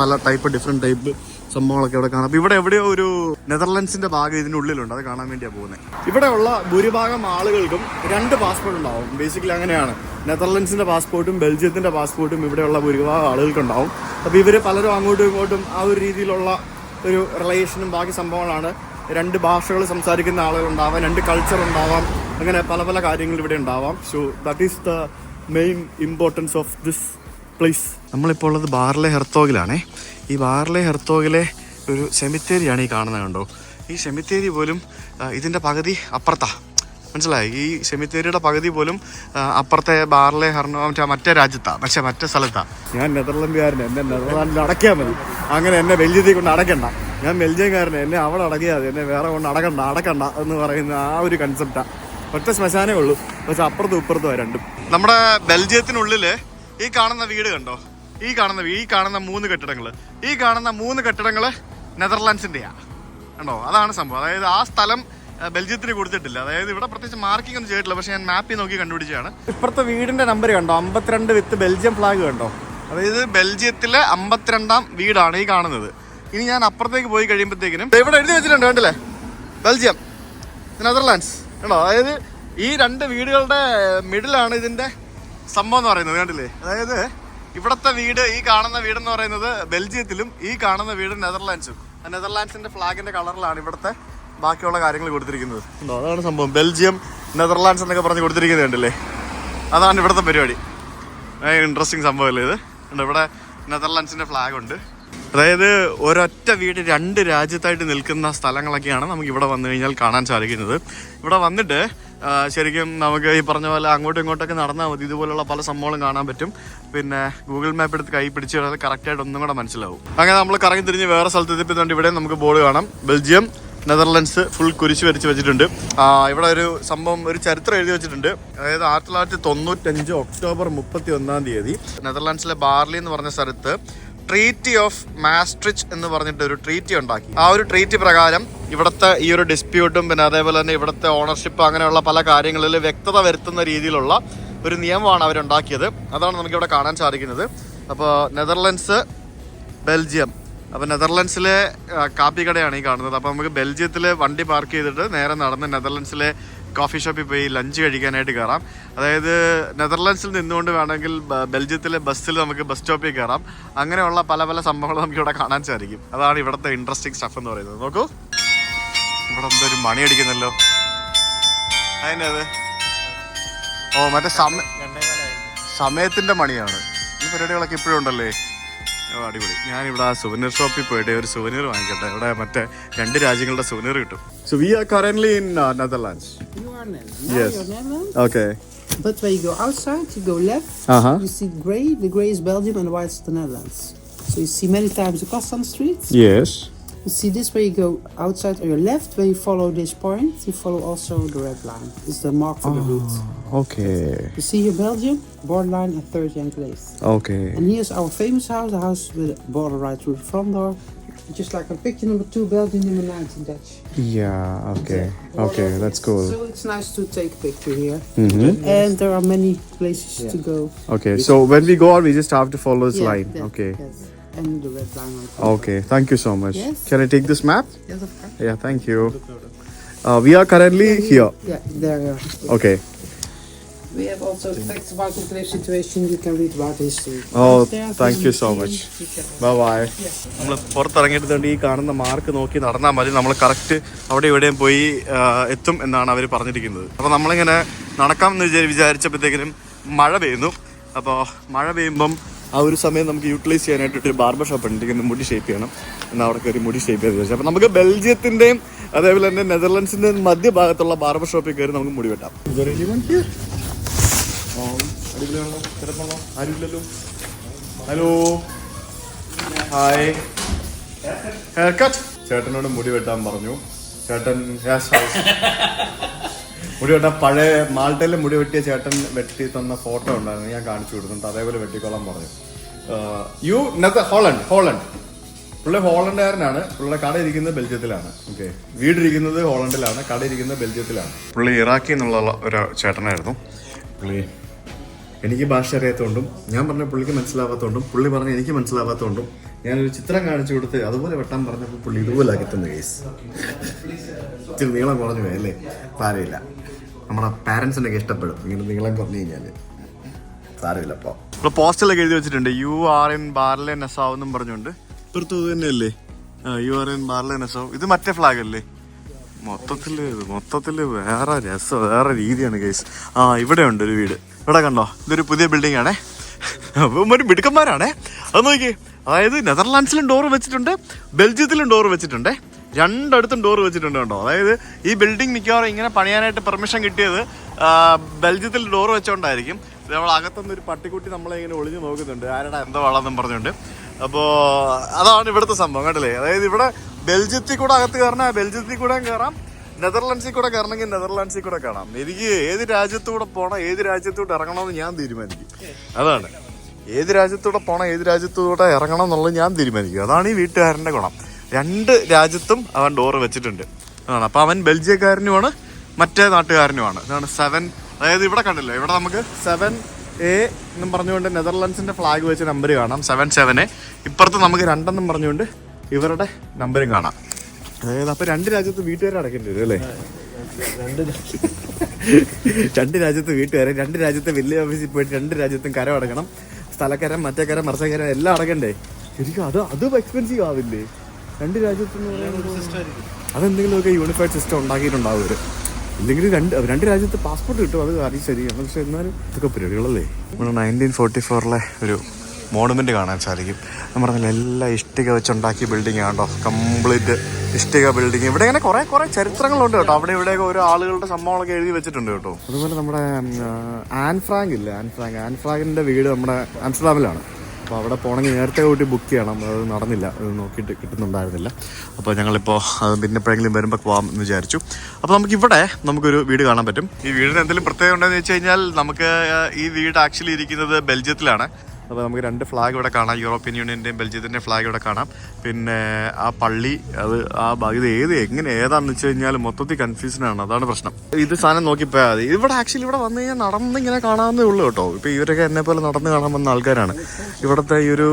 പല ഡിഫറെൻറ്റ് ടൈപ്പ് സംഭവങ്ങളൊക്കെ ഇവിടെ കാണാം. അപ്പോൾ ഇവിടെ എവിടെയോ ഒരു നെതർലൻഡ്സിൻ്റെ ഭാഗം ഇതിൻ്റെ ഉള്ളിലുണ്ട്, അത് കാണാൻ വേണ്ടിയാണ് പോകുന്നത്. ഇവിടെയുള്ള ഭൂരിഭാഗം ആളുകൾക്കും 2 പാസ്പോർട്ട് ഉണ്ടാവും. ബേസിക്കലി അങ്ങനെയാണ്. നെതർലൻഡ്സിൻ്റെ പാസ്പോർട്ടും ബെൽജിയത്തിൻ്റെ പാസ്പോർട്ടും ഇവിടെയുള്ള ഭൂരിഭാഗം ആളുകൾക്കുണ്ടാവും. അപ്പോൾ ഇവർ പലരും അങ്ങോട്ടും ഇങ്ങോട്ടും ആ ഒരു രീതിയിലുള്ള ഒരു റിലേഷനും ബാക്കി സംഭവങ്ങളാണ്. 2 ഭാഷകൾ സംസാരിക്കുന്ന ആളുകളുണ്ടാവാം, 2 കൾച്ചർ ഉണ്ടാവാം, അങ്ങനെ പല പല കാര്യങ്ങൾ ഇവിടെ ഉണ്ടാവാം. So that is the main importance of this place. നമ്മളിപ്പോൾ ഉള്ളത് ബാർലെ ഹെർത്തോഗിലാണേ. ഈ ബാർലെ ഹെർത്തോഗിലെ ഒരു സെമിത്തേരിയാണ് ഈ കാണുന്നത്. കണ്ടോ, ഈ സെമിത്തേരി പോലും ഇതിൻ്റെ പകുതി അപ്പുറത്താണ്. മനസ്സിലായി? ഈ സെമിത്തേരിയുടെ പകുതി പോലും അപ്പുറത്തെ ബാർലെ മറ്റേ രാജ്യത്താണ്, പക്ഷേ മറ്റേ സ്ഥലത്താണ്. ഞാൻ നെതർലൻഡുകാരനെ, എന്നെ നെതർലാൻഡിൽ അടയ്ക്കാൻ മതി. അങ്ങനെ എന്നെ ബെൽജിയത്തിൽ കൊണ്ട് അടയ്ക്കണ്ട. ഞാൻ ബെൽജിയംകാരനെ, എന്നെ അവിടെ അടക്കിയാൽ മതി, എന്നെ വേറെ കൊണ്ട് അടക്കണ്ട എന്ന് പറയുന്ന ആ ഒരു കൺസെപ്റ്റാണ്. ഒറ്റ ശ്മശാനേ ഉള്ളൂ, പക്ഷെ അപ്പുറത്തും ഇപ്പുറത്തും രണ്ടും. നമ്മുടെ ബെൽജിയത്തിനുള്ളിൽ ഈ കാണുന്ന വീട് കണ്ടോ, ഈ കാണുന്ന 3 കെട്ടിടങ്ങൾ, ഈ കാണുന്ന 3 കെട്ടിടങ്ങൾ നെതർലാൻഡ്സിൻ്റെയാണ്. കണ്ടോ, അതാണ് സംഭവം. അതായത് ആ സ്ഥലം ബെൽജിയത്തിന് കൊടുത്തിട്ടില്ല. അതായത് ഇവിടെ പ്രത്യേകിച്ച് മാർക്കിംഗ് ഒന്നും ചെയ്തിട്ടില്ല, പക്ഷെ ഞാൻ മാപ്പിൽ നോക്കി കണ്ടുപിടിച്ചാണ്. ഇപ്പുറത്തെ വീടിന്റെ നമ്പർ കണ്ടോ, 52 വിത്ത് ബെൽജിയം ഫ്ലാഗ് കണ്ടോ. അതായത് ബെൽജിയത്തിലെ 52ാം വീടാണ് ഈ കാണുന്നത്. ഇനി ഞാൻ അപ്പുറത്തേക്ക് പോയി കഴിയുമ്പോഴത്തേക്കിനും ഇവിടെ എഴുതി വെച്ചിട്ടുണ്ട്, കണ്ടില്ലേ, ബെൽജിയം, നെതർലാൻഡ്സ് കണ്ടോ. അതായത് ഈ 2 വീടുകളുടെ മിഡിലാണ് ഇതിന്റെ സംഭവം എന്ന് പറയുന്നത്, കണ്ടില്ലേ. അതായത് ഇവിടുത്തെ വീട്, ഈ കാണുന്ന വീടെന്ന് പറയുന്നത് ബെൽജിയത്തിലും ഈ കാണുന്ന വീട് നെതർലാൻഡ്സും. നെതർലാൻഡ്സിന്റെ ഫ്ലാഗിന്റെ കളറിലാണ് ഇവിടുത്തെ ബാക്കിയുള്ള കാര്യങ്ങൾ കൊടുത്തിരിക്കുന്നത്. അതാണ് സംഭവം. ബെൽജിയം, നെതർലാൻഡ്സ് എന്നൊക്കെ പറഞ്ഞ് കൊടുത്തിരിക്കുന്നത് കണ്ടില്ലേ. അതാണ് ഇവിടുത്തെ പരിപാടി. ഇൻട്രസ്റ്റിംഗ് സംഭവമല്ലേ ഇത്. ഇവിടെ നെതർലാൻഡ്സിന്റെ ഫ്ലാഗ് ഉണ്ട്. അതായത് ഒരൊറ്റ വീട് 2 രാജ്യത്തായിട്ട് നിൽക്കുന്ന സ്ഥലങ്ങളൊക്കെയാണ് നമുക്ക് ഇവിടെ വന്നു കഴിഞ്ഞാൽ കാണാൻ സാധിക്കുന്നത്. ഇവിടെ വന്നിട്ട് ശരിക്കും നമുക്ക് ഈ പറഞ്ഞ പോലെ അങ്ങോട്ടും ഇങ്ങോട്ടൊക്കെ നടന്നാൽ മതി. ഇതുപോലുള്ള പല സംഭവങ്ങളും കാണാൻ പറ്റും. പിന്നെ ഗൂഗിൾ മാപ്പ് എടുത്ത് കൈ പിടിച്ച് കഴിഞ്ഞാൽ കറക്റ്റായിട്ട് ഒന്നും കൂടെ മനസ്സിലാവും. അങ്ങനെ നമ്മൾ കറങ്ങി തിരിഞ്ഞ് വേറെ സ്ഥലത്ത് എത്തിപ്പിന്നുണ്ട്. ഇവിടെ നമുക്ക് ബോർഡ് കാണാം, ബെൽജിയം, നെതർലൻഡ്സ് ഫുൾ കുരിശ് വരച്ച് വെച്ചിട്ടുണ്ട്. ഇവിടെ ഒരു സംഭവം, ഒരു ചരിത്രം എഴുതി വെച്ചിട്ടുണ്ട്. അതായത് 1995 ഒക്ടോബർ 31 നെതർലാൻഡ്സിലെ ബാർലി എന്ന് പറഞ്ഞ സ്ഥലത്ത് ട്രീറ്റി ഓഫ് മാസ്ട്രിച്ച് എന്ന് പറഞ്ഞിട്ട് ഒരു ട്രീറ്റി ഉണ്ടാക്കി. ആ ഒരു ട്രീറ്റി പ്രകാരം ഇവിടുത്തെ ഈ ഒരു ഡിസ്പ്യൂട്ടും പിന്നെ അതേപോലെ തന്നെ ഇവിടുത്തെ ഓണർഷിപ്പ് അങ്ങനെയുള്ള പല കാര്യങ്ങളിൽ വ്യക്തത വരുത്തുന്ന രീതിയിലുള്ള ഒരു നിയമമാണ് അവരുണ്ടാക്കിയത്. അതാണ് നമുക്കിവിടെ കാണാൻ സാധിക്കുന്നത്. അപ്പോൾ നെതർലൻഡ്സ്, ബെൽജിയം. അപ്പോൾ നെതർലൻഡ്സിലെ കാപ്പി കടയാണ് ഈ കാണുന്നത്. അപ്പോൾ നമുക്ക് ബെൽജിയത്തിൽ വണ്ടി പാർക്ക് ചെയ്തിട്ട് നേരെ നടന്ന് നെതർലൻഡ്സിലെ കോഫി ഷോപ്പിൽ പോയി ലഞ്ച് കഴിക്കാനായിട്ട് കയറാം. അതായത് നെതർലൻഡ്സിൽ നിന്നുകൊണ്ട് വേണമെങ്കിൽ ബെൽജിയത്തിലെ ബസ്സിൽ നമുക്ക് ബസ് സ്റ്റോപ്പിൽ കയറാം. അങ്ങനെയുള്ള പല പല സംഭവങ്ങൾ നമുക്ക് ഇവിടെ കാണാൻ സാധിക്കും. അതാണ് ഇവിടുത്തെ ഇൻട്രസ്റ്റിംഗ് സ്റ്റഫ് എന്ന് പറയുന്നത്. നോക്കൂ, ഇവിടെ എന്തൊരു മണി അടിക്കുന്നല്ലോ. അതിനത് മറ്റേ സമയത്തിന്റെ മണിയാണ്. ഈ പരിപാടികളൊക്കെ ഇപ്പോഴും ഉണ്ടല്ലേ. അടിപൊളി. ഞാനിവിടെ ആ സുവനീർ ഷോപ്പിൽ പോയിട്ട് ഒരു സുവനീർ വാങ്ങിക്കട്ടെ. ഇവിടെ മറ്റേ 2 രാജ്യങ്ങളുടെ സുവനീർ കിട്ടും. So we are currently in Netherlands. You are Netherlands. Yes. You're Netherlands. Okay. But when you go outside, you go left. You see grey. The grey is Belgium and the white is the Netherlands. So you see many times the Kastanje Street. Yes. You see this where you go outside on your left. When you follow this point, you follow also the red line. It's the mark for the route. Okay. You see here Belgium, borderline and 30 enclaves. Okay. And here's our famous house, the house with a border right through the front door. Just like on picture number 2, Belgium number 19 Dutch. Yeah, okay. Okay, that's cool. So it's nice to take a picture here. Mm-hmm. And there are many places to go. Okay, so when we go out, we just have to follow this line. That, Okay. Yes. And the red line on top. Okay, thank you so much. Yes. Can I take this map? Yes, of course. Yeah, thank you. We are currently here. Yeah, there you are. Okay. We have also facts about the enclave situation. You can read about history. Oh, There, thank you so museum, much. you can- Bye bye. നമ്മൾ പുറത്തിറങ്ങിയിട്ട് ഈ കാണുന്ന mark നോക്കി നടന്നാൽ മതി. നമ്മൾ correct അവിടെ ഇവിടെയും പോയി എത്തും എന്നാണ് അവർ പറഞ്ഞിരിക്കുന്നത്. അപ്പോൾ നമ്മളിങ്ങനെ നടക്കാമെന്ന് വിചാരിച്ചപ്പോഴത്തേക്കിനും മഴ പെയ്യുന്നു. അപ്പോൾ മഴ പെയ്യുമ്പം ആ ഒരു സമയം നമുക്ക് യൂട്ടിലൈസ് ചെയ്യാനായിട്ട് ഒരു ബാർബർ ഷോപ്പ് ഉണ്ട്, എനിക്ക് മുടി ഷേപ്പ് ചെയ്യണം എന്നാൽ അവിടെ കയറി മുടി ഷേപ്പ് ചെയ്ത് വെച്ചാൽ അപ്പോൾ നമുക്ക് ബെൽജിയത്തിൻ്റെയും അതേപോലെ തന്നെ നെതർലൻഡ്സിൻ്റെയും മധ്യഭാഗത്തുള്ള ബാർബർ ഷോപ്പിൽ കയറി നമുക്ക് മുടി വെട്ടാം. അടിപൊളിയാണല്ലോ, തിരക്കാണോ? ആരുമില്ലല്ലോ. Hello, hi. Hair cut. ചേട്ടനോട് മുടി വെട്ടാൻ പറഞ്ഞു. ചേട്ടൻ മുടി വെട്ടാൻ പഴയ മാൾട്ടയിലെ മുടി വെട്ടിയ ചേട്ടൻ വെട്ടി തന്ന ഫോട്ടോ ഉണ്ടായിരുന്നു, ഞാൻ കാണിച്ചു കൊടുക്കുന്നുണ്ട്. അതേപോലെ വെട്ടിക്കോളാൻ പറഞ്ഞു. ഹോളണ്ട്. പുള്ളി ഹോളണ്ടുകാരനാണ്. പുള്ളിയുടെ കട ഇരിക്കുന്നത് ബെൽജിയത്തിലാണ്. ഓക്കെ, വീടിരിക്കുന്നത് ഹോളണ്ടിലാണ്, കട ഇരിക്കുന്നത് ബെൽജിയത്തിലാണ്. പുള്ളി ഇറാഖിൽ നിന്നുള്ള ഒരു ചേട്ടനായിരുന്നു. പുള്ളി എനിക്ക് ഭാഷ അറിയാത്തതുകൊണ്ടും ഞാൻ പറഞ്ഞ പുള്ളിക്ക് മനസ്സിലാവാത്തതുകൊണ്ടും പുള്ളി പറഞ്ഞ എനിക്ക് മനസ്സിലാവാത്തതുകൊണ്ടും ഞാനൊരു ചിത്രം കാണിച്ചു കൊടുത്ത് അതുപോലെ വെട്ടാൻ പറഞ്ഞപ്പോൾ പുള്ളി ഇതുപോലെ ആക്കി തന്ന കേസ്. ഇച്ചിരി നീളം കുറഞ്ഞു പോയി അല്ലേ? സാരമില്ല, നമ്മുടെ പാരൻസിനൊക്കെ ഇഷ്ടപ്പെടും ഇങ്ങനെ നീളം കുറഞ്ഞു കഴിഞ്ഞാൽ. സാരമില്ല. അപ്പോൾ ഇപ്പോൾ പോസ്റ്റലൊക്കെ എഴുതി വെച്ചിട്ടുണ്ട്, യു ആർ ഇൻ ബാർലെ നെസാവ് എന്നും പറഞ്ഞുകൊണ്ട്. ഇപ്പുറത്ത് ഇത് തന്നെയല്ലേ, യു ആർ ഇൻ ബാർലെ നെസാവ്. ഇത് മറ്റേ ഫ്ലാഗ് അല്ലേ? മൊത്തത്തില് വേറെ രസം, വേറെ രീതിയാണ് കേസ്. ഇവിടെ ഉണ്ട് ഒരു വീട്, ഇവിടെ കണ്ടോ? ഇതൊരു പുതിയ ബിൽഡിംഗ് ആണേ. അപ്പം ഒരു മിടുക്കന്മാരാണേ. അത് നോക്കിയേ, അതായത് നെതർലാൻഡ്സിലും ഡോറ് വെച്ചിട്ടുണ്ട്, ബെൽജിയത്തിലും ഡോറ് വെച്ചിട്ടുണ്ട്, രണ്ടിടത്തും ഡോറ് വെച്ചിട്ടുണ്ട് കണ്ടോ. അതായത് ഈ ബിൽഡിംഗ് മിക്കവാറും ഇങ്ങനെ പണിയാനായിട്ട് പെർമിഷൻ കിട്ടിയത് ബെൽജിയത്തിൽ ഡോറ് വെച്ചോണ്ടായിരിക്കും. നമ്മൾ അകത്തുനിന്ന് ഒരു പട്ടിക്കുട്ടി നമ്മളെ ഇങ്ങനെ ഒളിഞ്ഞു നോക്കുന്നുണ്ട്, ആരുടെ എന്താ വളർന്നും പറഞ്ഞുകൊണ്ട്. അപ്പോൾ അതാണ് ഇവിടുത്തെ സംഭവം കണ്ടില്ലേ. അതായത് ഇവിടെ ബെൽജിയത്തിൽ കൂടെ അകത്ത് കയറണം, ബെൽജിയത്തിൽ കൂടെ കയറാം, നെതർലാൻഡ്സിൽ കൂടെ കയറണമെങ്കിൽ നെതർലാൻഡ്സിൽ കൂടെ കാണാം. എനിക്ക് ഏത് രാജ്യത്തൂടെ പോകണം, ഏത് രാജ്യത്തൂടെ ഇറങ്ങണമെന്ന് ഞാൻ തീരുമാനിക്കും. അതാണ്, ഏത് രാജ്യത്തൂടെ പോകണം, ഏത് രാജ്യത്തൂടെ ഇറങ്ങണം എന്നുള്ളത് ഞാൻ തീരുമാനിക്കും. അതാണ് ഈ വീട്ടുകാരൻ്റെ ഗുണം. രണ്ട് രാജ്യത്തും അവൻ ഡോറ് വെച്ചിട്ടുണ്ട്. അതാണ്. അപ്പോൾ അവൻ ബെൽജിയക്കാരനുമാണ്, മറ്റേ നാട്ടുകാരനുമാണ്. ഇതാണ് 7. അതായത് ഇവിടെ കണ്ടില്ലേ, ഇവിടെ നമുക്ക് 7A എന്നും പറഞ്ഞുകൊണ്ട് നെതർലാൻഡ്സിന്റെ ഫ്ലാഗ് വെച്ച് നമ്പർ കാണാം, 77A. ഇപ്പുറത്ത് നമുക്ക് 2 എന്നും പറഞ്ഞുകൊണ്ട് ഇവരുടെ നമ്പരും കാണാം. അതായത് അപ്പോൾ രണ്ട് രാജ്യത്ത് വീട്ടുകാരെ അടക്കേണ്ടി വരും അല്ലേ? രണ്ട് രാജ്യത്ത് വീട്ടുകാരെ, രണ്ട് രാജ്യത്തെ വലിയ ഓഫീസിൽ പോയിട്ട് രണ്ട് രാജ്യത്തും കരം അടക്കണം. സ്ഥലക്കരം, മറ്റേ കരം, മർച്ചക്കരം എല്ലാം അടക്കണ്ടേ? ശരിക്കും അതും എക്സ്പെൻസീവ് ആവില്ലേ രണ്ട് രാജ്യത്തെന്ന് പറയുന്നത്? അതെന്തെങ്കിലുമൊക്കെ യൂണിഫൈഡ് സിസ്റ്റം ഉണ്ടാക്കിയിട്ടുണ്ടാവും അവർ. ഇല്ലെങ്കിൽ രണ്ട് രാജ്യത്ത് പാസ്പോർട്ട് കിട്ടും, അത് കാര്യം ശരിയാണ്. പക്ഷെ എന്നാലും ഇതൊക്കെ പരിപാടികളല്ലേ. നമ്മൾ 1944 ഒരു മോണുമെന്റ് കാണാൻ സാധിക്കും. ഞാൻ പറഞ്ഞില്ല, എല്ലാം ഇഷ്ടിക വെച്ചുണ്ടാക്കിയ ബിൽഡിംഗ് ആണോ, കംപ്ലീറ്റ് ഇഷ്ടിക ബിൽഡിംഗ്. ഇവിടെ ഇങ്ങനെ കുറെ ചരിത്രങ്ങളുണ്ട് കേട്ടോ. അവിടെ ഇവിടെയൊക്കെ ഓരോ ആളുകളുടെ സംഭവങ്ങളൊക്കെ എഴുതി വെച്ചിട്ടുണ്ട് കേട്ടോ. അതുപോലെ നമ്മുടെ ആൻ ഫ്രാങ്ക് ഇല്ലേ, ആൻ ഫ്രാങ്കിന്റെ വീട് നമ്മുടെ ആംസ്റ്റർഡാമിലാണ്. അപ്പോൾ അവിടെ പോകണമെങ്കിൽ നേരത്തെ കൂട്ടി ബുക്ക് ചെയ്യണം. അത് നടന്നില്ല, അത് നോക്കിയിട്ട് കിട്ടുന്നുണ്ടായിരുന്നില്ല. അപ്പോൾ ഞങ്ങളിപ്പോൾ അത് പിന്നെ എപ്പോഴെങ്കിലും വരുമ്പോൾ പോകാം എന്ന് വിചാരിച്ചു. അപ്പോൾ നമുക്കിവിടെ നമുക്കൊരു വീട് കാണാൻ പറ്റും. ഈ വീടിന് എന്തെങ്കിലും പ്രത്യേകത ഉണ്ടെന്ന് വെച്ച് കഴിഞ്ഞാൽ, നമുക്ക് ഈ വീട് ആക്ച്വലി ഇരിക്കുന്നത് ബെൽജിയത്തിലാണ്. അപ്പോൾ നമുക്ക് രണ്ട് ഫ്ലാഗ് ഇവിടെ കാണാം, യൂറോപ്യൻ യൂണിയൻ്റെയും ബെൽജിയത്തിൻ്റെയും ഫ്ലാഗ് ഇവിടെ കാണാം. പിന്നെ ആ പള്ളി, അത് ഇത് ഏതാണെന്ന് വെച്ച് കഴിഞ്ഞാൽ മൊത്തത്തിൽ കൺഫ്യൂഷനാണ്. അതാണ് പ്രശ്നം. ഇത് സാധനം നോക്കിപ്പോയാൽ മതി. ഇവിടെ ആക്ച്വലി ഇവിടെ വന്നു കഴിഞ്ഞാൽ നടന്നിങ്ങനെ കാണാവുന്നേ ഉള്ളൂ കേട്ടോ. ഇപ്പോൾ ഇവരൊക്കെ എന്നെ പോലെ നടന്ന് കാണാൻ വന്ന ആൾക്കാരാണ്. ഇവിടുത്തെ ഈ ഒരു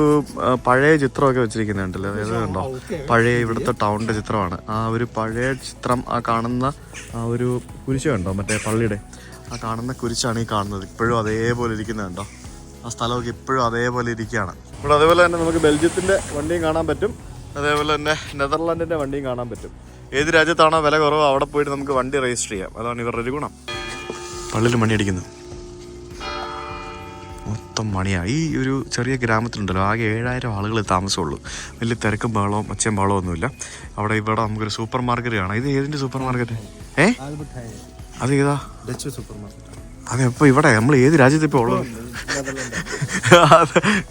പഴയ ചിത്രമൊക്കെ വെച്ചിരിക്കുന്നുണ്ടല്ലോ, അതായത് കണ്ടോ, പഴയ ഇവിടുത്തെ ടൗണിൻ്റെ ചിത്രമാണ്. ആ ഒരു പഴയ ചിത്രം, ആ കാണുന്ന ആ ഒരു കുരിശ് കണ്ടോ, മറ്റേ പള്ളിയുടെ ആ കാണുന്ന കുരിശാണ് ഈ കാണുന്നത്. ഇപ്പോഴും അതേപോലെ ഇരിക്കുന്നുണ്ടോ, ആ സ്ഥലമൊക്കെ ഇപ്പോഴും അതേപോലെ ഇരിക്കുകയാണ്. ഇവിടെ അതേപോലെ തന്നെ നമുക്ക് ബെൽജിയത്തിൻ്റെ വണ്ടിയും കാണാൻ പറ്റും, അതേപോലെ തന്നെ നെതർലാൻഡിൻ്റെ വണ്ടിയും കാണാൻ പറ്റും. ഏത് രാജ്യത്താണോ വില കുറവോ അവിടെ പോയിട്ട് നമുക്ക് വണ്ടി രജിസ്റ്റർ ചെയ്യാം. അതാണ് ഇവരുടെ ഒരു ഗുണം. പള്ളിയിൽ മണി അടിക്കുന്നു, മൊത്തം മണിയാണ്. ഈ ഒരു ചെറിയ ഗ്രാമത്തിലുണ്ടല്ലോ, ആകെ 7000 ആളുകൾ താമസമുള്ളൂ. വലിയ തിരക്കും ബഹളവും ഒച്ചയും ബഹളവും ഒന്നുമില്ല. ഇവിടെ നമുക്കൊരു സൂപ്പർ മാർക്കറ്റ് കാണാം. ഇത് ഏതിൻ്റെ സൂപ്പർ മാർക്കറ്റ്? അത് ഏതാ? Dutch super market. അതെപ്പോൾ ഇവിടെ നമ്മൾ ഏത് രാജ്യത്ത് ഇപ്പോൾ ഉള്ളത്?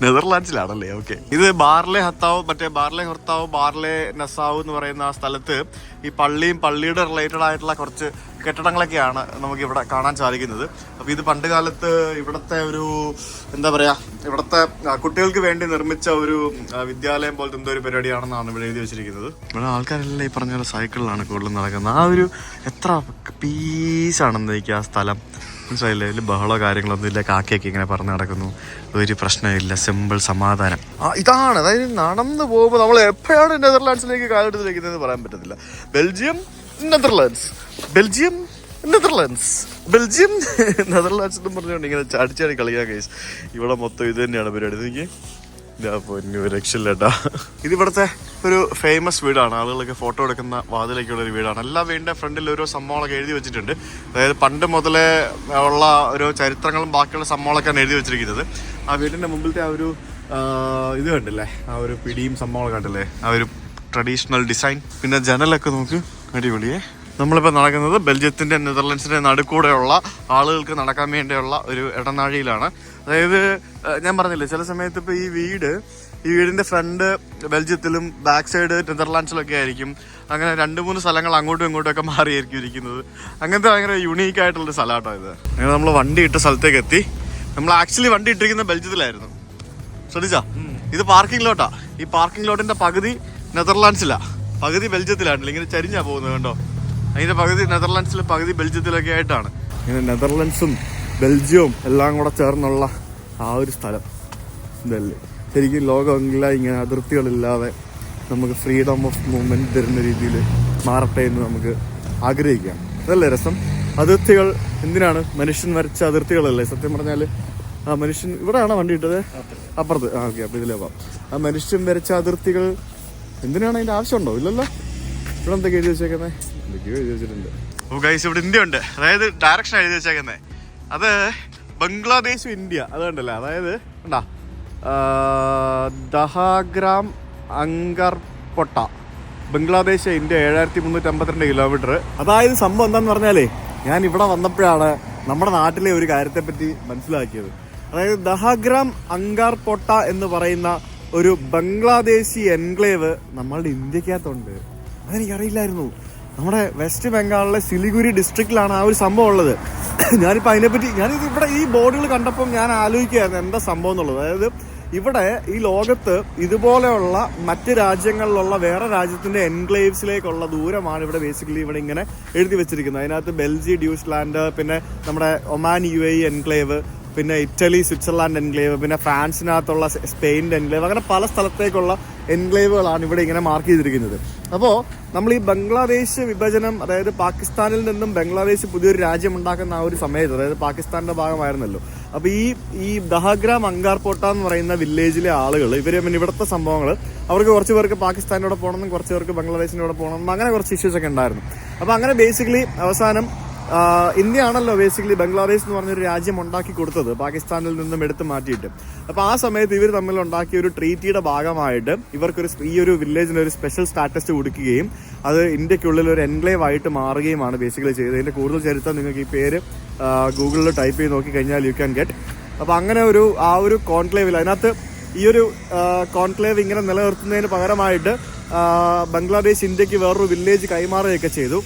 നെതർലാൻഡ്സിലാണല്ലേ. ഓക്കെ, ഇത് ബാർലെ ഹത്താവ്, മറ്റേ ബാർലെ ഹൊർത്താവ്, ബാർലെ നെസാവ് എന്ന് പറയുന്ന ആ സ്ഥലത്ത് ഈ പള്ളിയും പള്ളിയുടെ റിലേറ്റഡ് ആയിട്ടുള്ള കുറച്ച് കെട്ടിടങ്ങളൊക്കെയാണ് നമുക്ക് ഇവിടെ കാണാൻ സാധിക്കുന്നത്. അപ്പോൾ ഇത് പണ്ട് കാലത്ത് ഇവിടുത്തെ ഒരു എന്താ പറയുക, ഇവിടുത്തെ കുട്ടികൾക്ക് വേണ്ടി നിർമ്മിച്ച ഒരു വിദ്യാലയം പോലത്തെ എന്തോ ഒരു പരിപാടിയാണെന്നാണ് ഇവിടെ എഴുതി വെച്ചിരിക്കുന്നത്. ഇവിടെ ആൾക്കാരെല്ലാം ഈ പറഞ്ഞ പോലെ സൈക്കിളിലാണ് കൂടുതലും നടക്കുന്നത്. ആ ഒരു എത്ര പീസാണെന്നേക്ക് ആ സ്ഥലം, മനസ്സിലായില്ലേ? ഇതിൽ ബഹളോ കാര്യങ്ങളൊന്നും ഇല്ല, കാക്കയൊക്കെ ഇങ്ങനെ പറഞ്ഞ് നടക്കുന്നു, ഒരു പ്രശ്നമില്ല, സിമ്പിൾ സമാധാനം. ഇതാണ്, അതായത് നടന്നു പോകുമ്പോൾ നമ്മൾ എപ്പോഴാണ് നെതർലാൻഡ്സിലേക്ക് കാലെടുത്ത് വയ്ക്കുന്നതെന്ന് പറയാൻ പറ്റത്തില്ല. Belgium Netherlands, Belgium Netherlands, Belgium Netherlands എന്ന് പറഞ്ഞുകൊണ്ട് ഇങ്ങനെ ചാടിച്ചാടി കളിക്കാൻ കേസ്. ഇവിടെ മൊത്തം ഇത് തന്നെയാണ് പരിപാടി. എനിക്ക് പൊന്നു രക്ഷയില്ലേട്ടാ. ഇത് ഇവിടുത്തെ ഒരു ഫേമസ് വീടാണ്. ആളുകളൊക്കെ ഫോട്ടോ എടുക്കുന്ന വാതിലേക്കുള്ള ഒരു വീടാണ്. എല്ലാ വീടിൻ്റെ ഫ്രണ്ടിൽ ഓരോ സംഭവങ്ങളൊക്കെ എഴുതി വെച്ചിട്ടുണ്ട്. അതായത് പണ്ട് മുതലേ ഉള്ള ഓരോ ചരിത്രങ്ങളും ബാക്കിയുള്ള സംഭവങ്ങളൊക്കെയാണ് എഴുതി വെച്ചിരിക്കുന്നത്. ആ വീടിൻ്റെ മുമ്പിലത്തെ ആ ഒരു ഇത് കണ്ടില്ലേ, ആ ഒരു പിടിയും സംഭവങ്ങളൊക്കെ കണ്ടില്ലേ, ആ ഒരു ട്രഡീഷണൽ ഡിസൈൻ. പിന്നെ ജനലൊക്കെ നോക്ക്, അടിപൊളിയേ. നമ്മളിപ്പോൾ നടക്കുന്നത് ബെൽജിയത്തിൻ്റെ നെതർലൻഡ്സിൻ്റെ നടുക്കൂടെയുള്ള ആളുകൾക്ക് നടക്കാൻ വേണ്ടിയുള്ള ഒരു ഇടനാഴിയിലാണ്. അതായത് ഞാൻ പറഞ്ഞില്ലേ, ചില സമയത്ത് ഇപ്പോൾ ഈ വീടിൻ്റെ ഫ്രണ്ട് ബെൽജിയത്തിലും ബാക്ക് സൈഡ് നെതർലാൻഡ്സിലൊക്കെ ആയിരിക്കും. അങ്ങനെ 2-3 സ്ഥലങ്ങൾ അങ്ങോട്ടും ഇങ്ങോട്ടുമൊക്കെ മാറിയായിരിക്കും ഇരിക്കുന്നത്. അങ്ങനത്തെ ഭയങ്കര യുണീക്ക് ആയിട്ടുള്ളൊരു സ്ഥലമാട്ടോ ഇത്. അങ്ങനെ നമ്മൾ വണ്ടി ഇട്ട സ്ഥലത്തേക്ക് എത്തി. നമ്മൾ ആക്ച്വലി വണ്ടി ഇട്ടിരിക്കുന്ന ബെൽജിയത്തിലായിരുന്നു. ശ്രദ്ധിച്ചാ, ഇത് പാർക്കിംഗ് ലോട്ടാ. ഈ പാർക്കിംഗ് ലോട്ടിൻ്റെ പകുതി നെതർലാൻഡ്സിലാണ്, പകുതി ബെൽജിയത്തിലാണ്. ഇങ്ങനെ ചരിഞ്ഞാ പോകുന്നത് കണ്ടോ. അതിൻ്റെ പകുതി നെതർലാൻഡ്സിലും പകുതി ബെൽജിയത്തിലൊക്കെ ആയിട്ടാണ്. ഇങ്ങനെ നെതർലാൻഡ്സും ബെൽജിയവും എല്ലാം കൂടെ ചേർന്നുള്ള ആ ഒരു സ്ഥലം ഇതല്ലേ. ശരിക്കും ലോകമെല്ലാം ഇങ്ങനെ അതിർത്തികളില്ലാതെ നമുക്ക് ഫ്രീഡം ഓഫ് മൂവ്മെൻറ്റ് തരുന്ന രീതിയിൽ മാറട്ടെ എന്ന് നമുക്ക് ആഗ്രഹിക്കാം. അതല്ലേ രസം. അതിർത്തികൾ എന്തിനാണ്? മനുഷ്യൻ വരച്ച അതിർത്തികളല്ലേ സത്യം പറഞ്ഞാൽ. ആ മനുഷ്യൻ ഇവിടെയാണോ വണ്ടി ഇട്ടത്? അപ്പുറത്ത്. ഓക്കെ, അപ്പോൾ ഇതിലേ പോവാം. ആ മനുഷ്യൻ വരച്ച അതിർത്തികൾ എന്തിനാണ്? അതിൻ്റെ ആവശ്യമുണ്ടോ? ഇല്ലല്ലോ. ഇവിടെ എന്തൊക്കെ എഴുതി വെച്ചേക്കുന്നത്? എന്തൊക്കെയോ എഴുതി വെച്ചിട്ടുണ്ട്. ഓ ഗൈസ്, ഇവിടെ ഇന്ത്യ ഉണ്ട്. അതായത് ഡയറക്ഷൻ എഴുതി വെച്ചേക്കുന്നത്. അത് ബംഗ്ലാദേശും ഇന്ത്യ അത് കണ്ടല്ലേ. അതായത് ഉണ്ടാ ദഹാഗ്രാം അങ്കർപൊട്ട, ബംഗ്ലാദേശ് ഇന്ത്യ 7352 കിലോമീറ്റർ. അതായത് സംഭവം എന്താന്ന് പറഞ്ഞാലേ, ഞാൻ ഇവിടെ വന്നപ്പോഴാണ് നമ്മുടെ നാട്ടിലെ ഒരു കാര്യത്തെപ്പറ്റി മനസ്സിലാക്കിയത്. അതായത് ദഹാഗ്രാം അങ്കാർപൊട്ട എന്ന് പറയുന്ന ഒരു ബംഗ്ലാദേശി എൻക്ലേവ് നമ്മളുടെ ഇന്ത്യക്കകത്തുണ്ട്. അതെനിക്കറിയില്ലായിരുന്നു. നമ്മുടെ വെസ്റ്റ് ബംഗാളിലെ സിലിഗുരി ഡിസ്ട്രിക്റ്റിലാണ് ആ ഒരു സംഭവം ഉള്ളത്. ഞാനിപ്പോൾ അതിനെപ്പറ്റി ഞാനിത് ഇവിടെ ഈ ബോർഡുകൾ കണ്ടപ്പം ഞാൻ ആലോചിക്കുകയായിരുന്നു എന്താ സംഭവം എന്നുള്ളത്. അതായത് ഇവിടെ ഈ ലോകത്ത് ഇതുപോലെയുള്ള മറ്റ് രാജ്യങ്ങളിലുള്ള വേറെ രാജ്യത്തിന്റെ എൻക്ലേവ്സിലേക്കുള്ള ദൂരമാണ് ഇവിടെ ബേസിക്കലി ഇവിടെ ഇങ്ങനെ എഴുതി വെച്ചിരിക്കുന്നത്. അതിനകത്ത് ബെൽജി, ഡ്യൂസ്ലാൻഡ്, പിന്നെ നമ്മുടെ ഒമാൻ UAE എൻക്ലേവ്, പിന്നെ ഇറ്റലി, സ്വിറ്റ്സർലാൻഡ് എൻക്ലേവ്, പിന്നെ ഫ്രാൻസിനകത്തുള്ള സ്പെയിൻ്റെ എൻക്ലേവ്, അങ്ങനെ പല സ്ഥലത്തേക്കുള്ള എൻക്ലേവുകളാണ് ഇവിടെ ഇങ്ങനെ മാർക്ക് ചെയ്തിരിക്കുന്നത്. അപ്പോൾ നമ്മൾ ഈ ബംഗ്ലാദേശ് വിഭജനം, അതായത് പാകിസ്ഥാനിൽ നിന്നും ബംഗ്ലാദേശ് പുതിയൊരു രാജ്യം ഉണ്ടാക്കുന്ന ആ ഒരു സമയത്ത്, അതായത് പാകിസ്ഥാന്റെ ഭാഗമായിരുന്നല്ലോ. അപ്പോൾ ഈ ദഹാഗ്രാം അങ്കാർപൊട്ട എന്ന് പറയുന്ന വില്ലേജിലെ ആളുകൾ ഇവിടുത്തെ സംഭവങ്ങൾ, അവർക്ക് കുറച്ച് പേർക്ക് പാകിസ്ഥാനോടെ പോകണമെന്നും കുറച്ച് പേർക്ക് ബംഗ്ലാദേശിനോടെ പോകണമെന്നും അങ്ങനെ കുറച്ച് ഇഷ്യൂസ് ഒക്കെ ഉണ്ടായിരുന്നു. അപ്പോൾ അങ്ങനെ ബേസിക്കലി അവസാനം ഇന്ത്യ ആണല്ലോ ബേസിക്കലി ബംഗ്ലാദേശ് എന്ന് പറഞ്ഞൊരു രാജ്യം ഉണ്ടാക്കി കൊടുത്തത് പാകിസ്ഥാനിൽ നിന്നും എടുത്ത് മാറ്റിയിട്ട്. അപ്പോൾ ആ സമയത്ത് ഇവർ തമ്മിൽ ഉണ്ടാക്കിയ ഒരു ട്രീറ്റിയുടെ ഭാഗമായിട്ട് ഇവർക്കൊരു ഈ ഒരു വില്ലേജിന് ഒരു സ്പെഷ്യൽ സ്റ്റാറ്റസ് കൊടുക്കുകയും അത് ഇന്ത്യക്കുള്ളിൽ ഒരു എൻക്ലേവ് ആയിട്ട് മാറുകയുമാണ് ബേസിക്കലി ചെയ്തത്. ഇതിന്റെ കൂടുതൽ ചരിത്രം നിങ്ങൾക്ക് ഈ പേര് ഗൂഗിളിൽ ടൈപ്പ് ചെയ്ത് നോക്കിക്കഴിഞ്ഞാൽ യു ക്യാൻ ഗെറ്റ്. അപ്പോൾ അങ്ങനെ ആ ഒരു കോൺക്ലേവിൽ, അതിനകത്ത് ഈ ഒരു കോൺക്ലേവ് ഇങ്ങനെ നിലനിർത്തുന്നതിന് പകരമായിട്ട് ബംഗ്ലാദേശ് ഇന്ത്യക്ക് വേറൊരു വില്ലേജ് കൈമാറുകയൊക്കെ ചെയ്തു.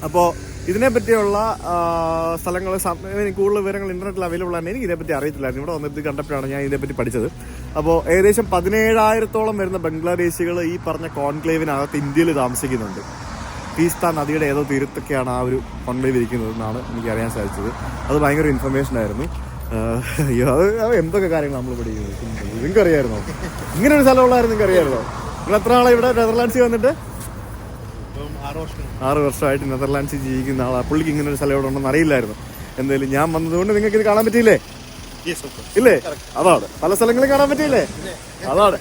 അപ്പോൾ ഇതിനെപ്പറ്റിയുള്ള സ്ഥലങ്ങൾ കൂടുതൽ വിവരങ്ങൾ ഇന്റർനെറ്റിൽ അവൈലബിൾ ആണ്. എനിക്ക് ഇതിനെപ്പറ്റി അറിയത്തില്ലായിരുന്നു. ഇവിടെ വന്നിട്ട് കണ്ടപ്പോഴാണ് ഞാൻ ഇതിനെപ്പറ്റി പഠിച്ചത്. അപ്പോൾ ഏകദേശം 17,000-ഓളം വരുന്ന ബംഗ്ലാദേശികൾ ഈ പറഞ്ഞ കോൺക്ലേവിനകത്ത് ഇന്ത്യയിൽ താമസിക്കുന്നുണ്ട്. തീസ്താൻ നദിയുടെ ഏതോ തീരത്തൊക്കെയാണ് ആ ഒരു കോൺക്ലേവ് ഇരിക്കുന്നത് എന്നാണ് എനിക്കറിയാൻ സാധിച്ചത്. അത് ഭയങ്കര ഇൻഫർമേഷൻ ആയിരുന്നു. അത് എന്തൊക്കെ കാര്യങ്ങൾ നമ്മൾ പഠിക്കുന്നത് നിങ്ങൾക്ക് അറിയാമായിരുന്നോ? ഇങ്ങനെ ഒരു സ്ഥലമുള്ളായിരുന്നു നിങ്ങൾക്ക് അറിയാമായിരുന്നോ? നിങ്ങൾ എത്ര നാളെ ഇവിടെ നെതർലാൻഡ്സിൽ വന്നിട്ട്? 6 വർഷമായിട്ട് നെതർലാൻഡ്സിൽ ജീവിക്കുന്ന ആളാണ്. പുള്ളിക്ക് ഇങ്ങനെ ഒരു സ്ഥലം ഇവിടെ ഉണ്ടെന്ന് അറിയില്ലായിരുന്നു. എന്തായാലും ഞാൻ വന്നതുകൊണ്ട് നിങ്ങൾക്ക് ഇത് കാണാൻ പറ്റിയില്ലേ? ഇല്ലേ? അതാണ് പല സ്ഥലങ്ങളും കാണാൻ പറ്റിയില്ലേ? അതാണ്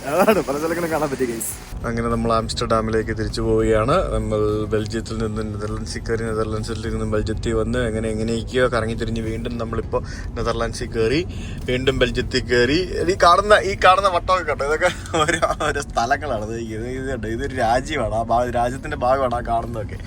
പല സ്ഥലങ്ങളും കാണാൻ പറ്റിയ കേസ്. അങ്ങനെ നമ്മൾ ആംസ്റ്റർഡാമിലേക്ക് തിരിച്ചു പോവുകയാണ്. നമ്മൾ ബെൽജിയത്തിൽ നിന്ന് നെതർലാൻഡ്സിൽ കയറി, നെതർലാൻഡ്സിൽ നിന്നും ബെൽജിയത്തിൽ വന്ന് എങ്ങനെയൊക്കെയോ കറങ്ങി തിരിഞ്ഞ് വീണ്ടും നമ്മളിപ്പോൾ നെതർലാൻഡ്സിൽ കയറി, വീണ്ടും ബെൽജിയത്തിൽ കയറി. ഈ കാണുന്ന വട്ടമൊക്കെ കണ്ടോ, ഇതൊക്കെ ഓരോ സ്ഥലങ്ങളാണ്. ഇതൊരു രാജ്യമാണ്, ആ രാജ്യത്തിന്റെ ഭാഗമാണ് ആ കാണുന്നതൊക്കെ.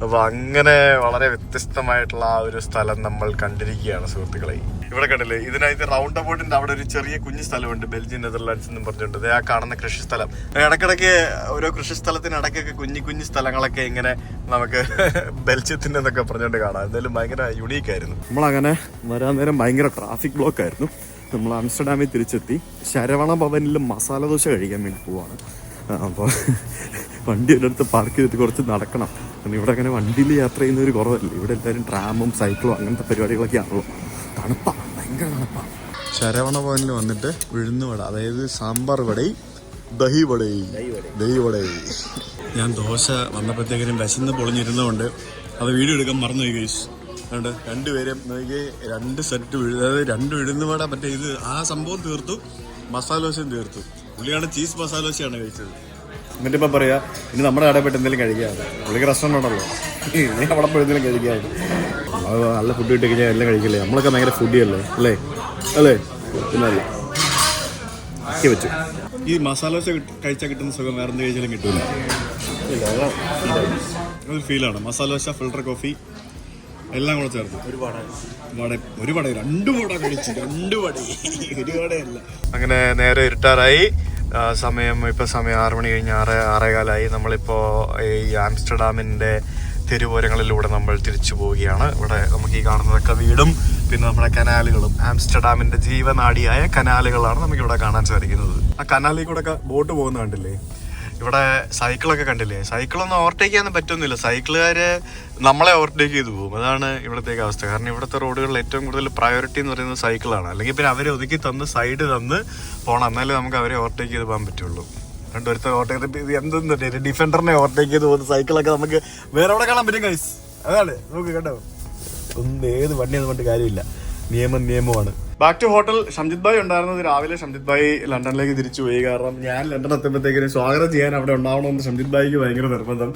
അപ്പോൾ അങ്ങനെ വളരെ വ്യത്യസ്തമായിട്ടുള്ള ആ ഒരു സ്ഥലം നമ്മൾ കണ്ടിരിക്കുകയാണ് സുഹൃത്തുക്കളെ. ഇവിടെ കണ്ടില്ലേ, ഇതിനകത്ത് റൗണ്ട് അബൌട്ടിന്റെ അവിടെ ഒരു ചെറിയ കുഞ്ഞു സ്ഥലമുണ്ട്, ബെൽജിയം നെതർലാൻഡ്സ് എന്നും പറഞ്ഞിട്ടുണ്ട്. ആ കാണുന്ന കൃഷിസ്ഥലം, ഇടയ്ക്കിടയ്ക്ക് ഓരോ കൃഷിസ്ഥലത്തിനിടയ്ക്കൊക്കെ കുഞ്ഞു സ്ഥലങ്ങളൊക്കെ ഇങ്ങനെ നമുക്ക് ബെൽജിയത്തിന്റെ എന്നൊക്കെ പറഞ്ഞുകൊണ്ട് കാണാം. എന്തായാലും ഭയങ്കര യുണീക്കായിരുന്നു. നമ്മളങ്ങനെ വരാൻ നേരം ഭയങ്കര ട്രാഫിക് ബ്ലോക്ക് ആയിരുന്നു. നമ്മൾ ആംസ്റ്റർഡാമിൽ തിരിച്ചെത്തി. ശരവണ ഭവനിൽ മസാല ദോശ കഴിക്കാൻ വേണ്ടി പോവാണ്. അപ്പോൾ വണ്ടി അടുത്ത് പാർക്ക് ചെയ്തിട്ട് കുറച്ച് നടക്കണം. കാരണം ഇവിടെ അങ്ങനെ വണ്ടിയിൽ യാത്ര ചെയ്യുന്നവർ കുറവല്ലേ. ഇവിടെ എല്ലാവരും ട്രാമും സൈക്കിളും അങ്ങനത്തെ പരിപാടികളൊക്കെ ആണല്ലോ. തണുപ്പാണ്, ഭയങ്കര തണുപ്പാണ്. ശരവണ ഭവനിൽ വന്നിട്ട് ഉഴുന്നുവട, അതായത് സാമ്പാർ വടയും ദഹി വടയും. ഞാൻ ദോശ വന്നപ്പോഴത്തേക്കിനും വിശന്ന് പൊളിഞ്ഞിരുന്നതുകൊണ്ട് അത് വീഡിയോ എടുക്കാൻ മറന്നുപോയി ഗൈസ്. അതുകൊണ്ട് രണ്ടുപേരും നോക്കി 2 സെറ്റ്, അതായത് 2 ഉഴുന്നുവട, മറ്റേ ഇത് ആ സംഭവം തീർത്തു, മസാല ദോശയും തീർത്തു. പുള്ളിയാണ് ചീസ് മസാല ദോശയാണ് കഴിച്ചത്. എന്നിട്ട് ഇപ്പം പറയാ ഇനി നമ്മുടെ കടയിൽ പോയിട്ട് എന്തെങ്കിലും കഴിക്കാതെ. പുള്ളിക്ക് റെസ്റ്റോറൻ്റ് ഉണ്ടല്ലോ, നീ അവിടെ പോയി എന്തെങ്കിലും കഴിക്കാതെ. അത് നല്ല ഫുഡ് കിട്ടി കഴിഞ്ഞാൽ എല്ലാം കഴിക്കില്ലേ. നമ്മളൊക്കെ ഭയങ്കര ഫുഡി അല്ലേ അല്ലേ അല്ലേ? പിന്നെ അല്ല വെച്ചു. ഈ മസാല ദോശ കഴിച്ചാൽ കിട്ടുന്ന സുഖം വേറെ എന്ത് കഴിച്ചാലും കിട്ടൂല. ഒരു ഫീലാണ്. മസാല ദോശ, ഫിൽട്ടർ കോഫി എല്ലാം കൂടെ ചേർത്ത് ഒരു വട 2 വട കഴിച്ചു. 2 വട, ഒരു വടയല്ല. അങ്ങനെ നേരെ ഇരുട്ടാറായി. സമയം 6 മണി കഴിഞ്ഞ് 6:15 നമ്മളിപ്പോൾ ഈ ആംസ്റ്റർഡാമിൻ്റെ തെരുവോരങ്ങളിലൂടെ നമ്മൾ തിരിച്ചു പോവുകയാണ്. ഇവിടെ നമുക്ക് ഈ കാണുന്നതൊക്കെ വീടും പിന്നെ നമ്മുടെ കനാലുകളും, ആംസ്റ്റർഡാമിൻ്റെ ജീവനാഡിയായ കനാലുകളാണ് നമുക്കിവിടെ കാണാൻ സാധിക്കുന്നത്. ആ കനാലിൽ കൂടെ ഒക്കെ ബോട്ട് പോകുന്ന കണ്ടില്ലേ? ഇവിടെ സൈക്കിളൊക്കെ കണ്ടില്ലേ? സൈക്കിളൊന്നും ഓവർടേക്ക് ചെയ്യാൻ പറ്റുന്നില്ല. സൈക്കിളുകാർ നമ്മളെ ഓവർടേക്ക് ചെയ്തു പോകും. അതാണ് ഇവിടത്തേക്ക് അവസ്ഥ. കാരണം ഇവിടുത്തെ റോഡുകളിൽ ഏറ്റവും കൂടുതൽ പ്രയോറിറ്റി എന്ന് പറയുന്നത് സൈക്കിളാണ്. അല്ലെങ്കിൽ പിന്നെ അവരെ ഒതുക്കി തന്ന് സൈഡ് തന്ന് പോകണം, എന്നാലേ നമുക്ക് അവരെ ഓവർടേക്ക് ചെയ്ത് പോകാൻ പറ്റുള്ളൂ. രണ്ടുപേരത്തെ ഓവർടേക്ക് എന്തെന്ന് ഡിഫൻഡറിനെ ഓവർടേക്ക് ചെയ്ത് പോകുന്ന സൈക്കിളൊക്കെ നമുക്ക് വേറെ എവിടെ കാണാൻ പറ്റും ഗൈസ്. അതാണ് നമുക്ക് കേട്ടോ. ഒന്നും ഏത് വണ്ടിയെന്ന് പറഞ്ഞിട്ട് കാര്യമില്ല. നിയമമാണ്. Back to hotel. Shamjith bhai ഉണ്ടായിരുന്നത് രാവിലെ. ഷംജിത് ഭായ് ലണ്ടനിലേക്ക് തിരിച്ചു പോയി. കാരണം ഞാൻ ലണ്ടൻ എത്തുമ്പോഴത്തേക്കിന് സ്വാഗതം ചെയ്യാൻ അവിടെ ഉണ്ടാവണമെന്ന് ഷംജിത് ഭായിക്ക് ഭയങ്കര നിർബന്ധം.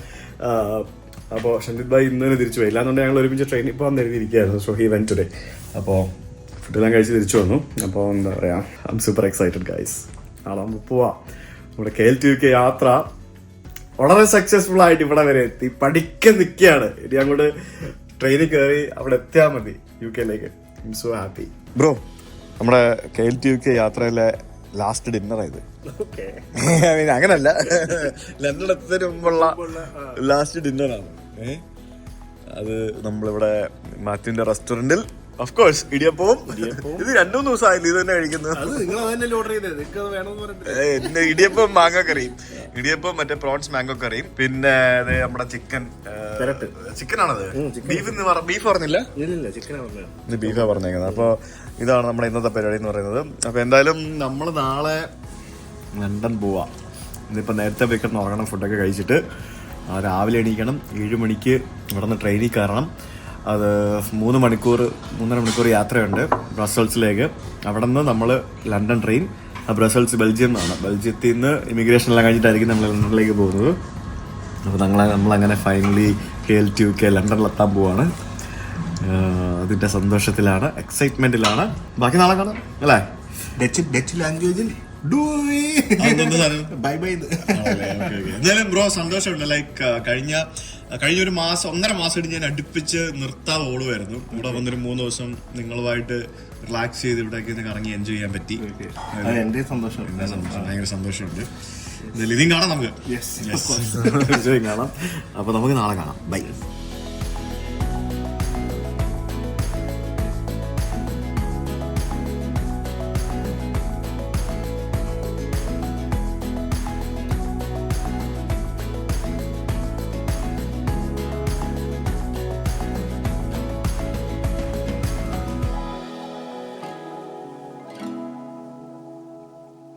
അപ്പോൾ ഷംജിത് ഭായ് ഇന്നലെ തിരിച്ചു പോയി. ഇല്ലാന്നുണ്ടെങ്കിൽ ഞങ്ങൾ ഒരുമിച്ച് ട്രെയിനിൽ പോകാൻ എഴുതിയിരിക്കുകയായിരുന്നു. So he went today. അപ്പോൾ ഫുഡെല്ലാം കഴിച്ച് തിരിച്ചു വന്നു. അപ്പോൾ എന്താ പറയുക, I am super excited guys. നാളെ നമുക്ക് പോവാം. നമ്മുടെ KL-UK യാത്ര വളരെ സക്സസ്ഫുൾ ആയിട്ട് ഇവിടെ വരെ എത്തി. പഠിക്കാൻ നിൽക്കുകയാണ്. ഇനി അങ്ങോട്ട് ട്രെയിനിൽ കയറി അവിടെ എത്തിയാൽ മതി UK-ലേക്ക്. I am so happy. Bro, നമ്മുടെ KL-UK യാത്രയിലെ ലാസ്റ്റ് ഡിന്നറായത്. അങ്ങനല്ല, ലണ്ടൻ എത്തുന്നതിന് മുമ്പുള്ള ലാസ്റ്റ് ഡിന്നറാണ്. അത് നമ്മളിവിടെ മാത്യുവിന്റെ റെസ്റ്റോറന്റിൽ ഓഫ് കോഴ്സ് ഇടിയപ്പവും. ഇത് 2-3 ദിവസമായില്ല ഇത് തന്നെ കഴിക്കുന്നത്. ഇടിയപ്പം മാങ്ങ കറിയും, ഇടിയപ്പം മറ്റേ പ്രോൺസ് മാംഗോ കറിയും, പിന്നെ നമ്മുടെ ചിക്കനാണത്. ബീഫ് പറഞ്ഞില്ല, ഇത് ബീഫാ പറഞ്ഞേക്കുന്നത്. അപ്പൊ ഇതാണ് നമ്മുടെ ഇന്നത്തെ പരിപാടി എന്ന് പറയുന്നത്. അപ്പൊ എന്തായാലും നമ്മൾ നാളെ ലണ്ടൻ പോവാ. ഇന്നിപ്പോ നേരത്തെ പോയി കിടന്ന് ഉറങ്ങണം. ഫുഡൊക്കെ കഴിച്ചിട്ട് രാവിലെ എണീക്കണം. 7 മണിക്ക് ഇവിടെ നിന്ന് ട്രെയിനിൽ കയറണം. അത് 3 മണിക്കൂർ 3.5 മണിക്കൂർ യാത്രയുണ്ട് ബ്രസൽസിലേക്ക്. അവിടെ നിന്ന് നമ്മൾ ലണ്ടൻ ട്രെയിൻ. ബ്രസൽസ് ബെൽജിയം ആണ്. ബെൽജിയത്തിൽ നിന്ന് ഇമിഗ്രേഷൻ എല്ലാം കഴിഞ്ഞിട്ടായിരിക്കും നമ്മൾ ലണ്ടനിലേക്ക് പോകുന്നത്. അപ്പോൾ നമ്മളങ്ങനെ ഫൈനലി KL-UK ലണ്ടനിലെത്താൻ പോവാണ്. അതിൻ്റെ സന്തോഷത്തിലാണ്, എക്സൈറ്റ്മെന്റിലാണ്. ബാക്കി നാളെ കാണാം അല്ലേ? ഡച്ച് ലാംഗ്വേജിൽ എന്തായാലും ബ്രോ സന്തോഷമുണ്ട്. ലൈക്ക് കഴിഞ്ഞ ഒരു മാസം 1.5 മാസമായിട്ട് ഞാൻ അടുപ്പിച്ച് നിർത്താതെ ഓടുമായിരുന്നു. ഇവിടെ വന്നൊരു 3 ദിവസം നിങ്ങളുമായിട്ട് റിലാക്സ് ചെയ്ത് ഇവിടേക്ക് കറങ്ങി എൻജോയ് ചെയ്യാൻ പറ്റി. എന്റെ സന്തോഷം, ഭയങ്കര സന്തോഷമുണ്ട്. ഇതും കാണാം നമുക്ക്. കാണാം. അപ്പൊ നമുക്ക് നാളെ കാണാം. ബൈ.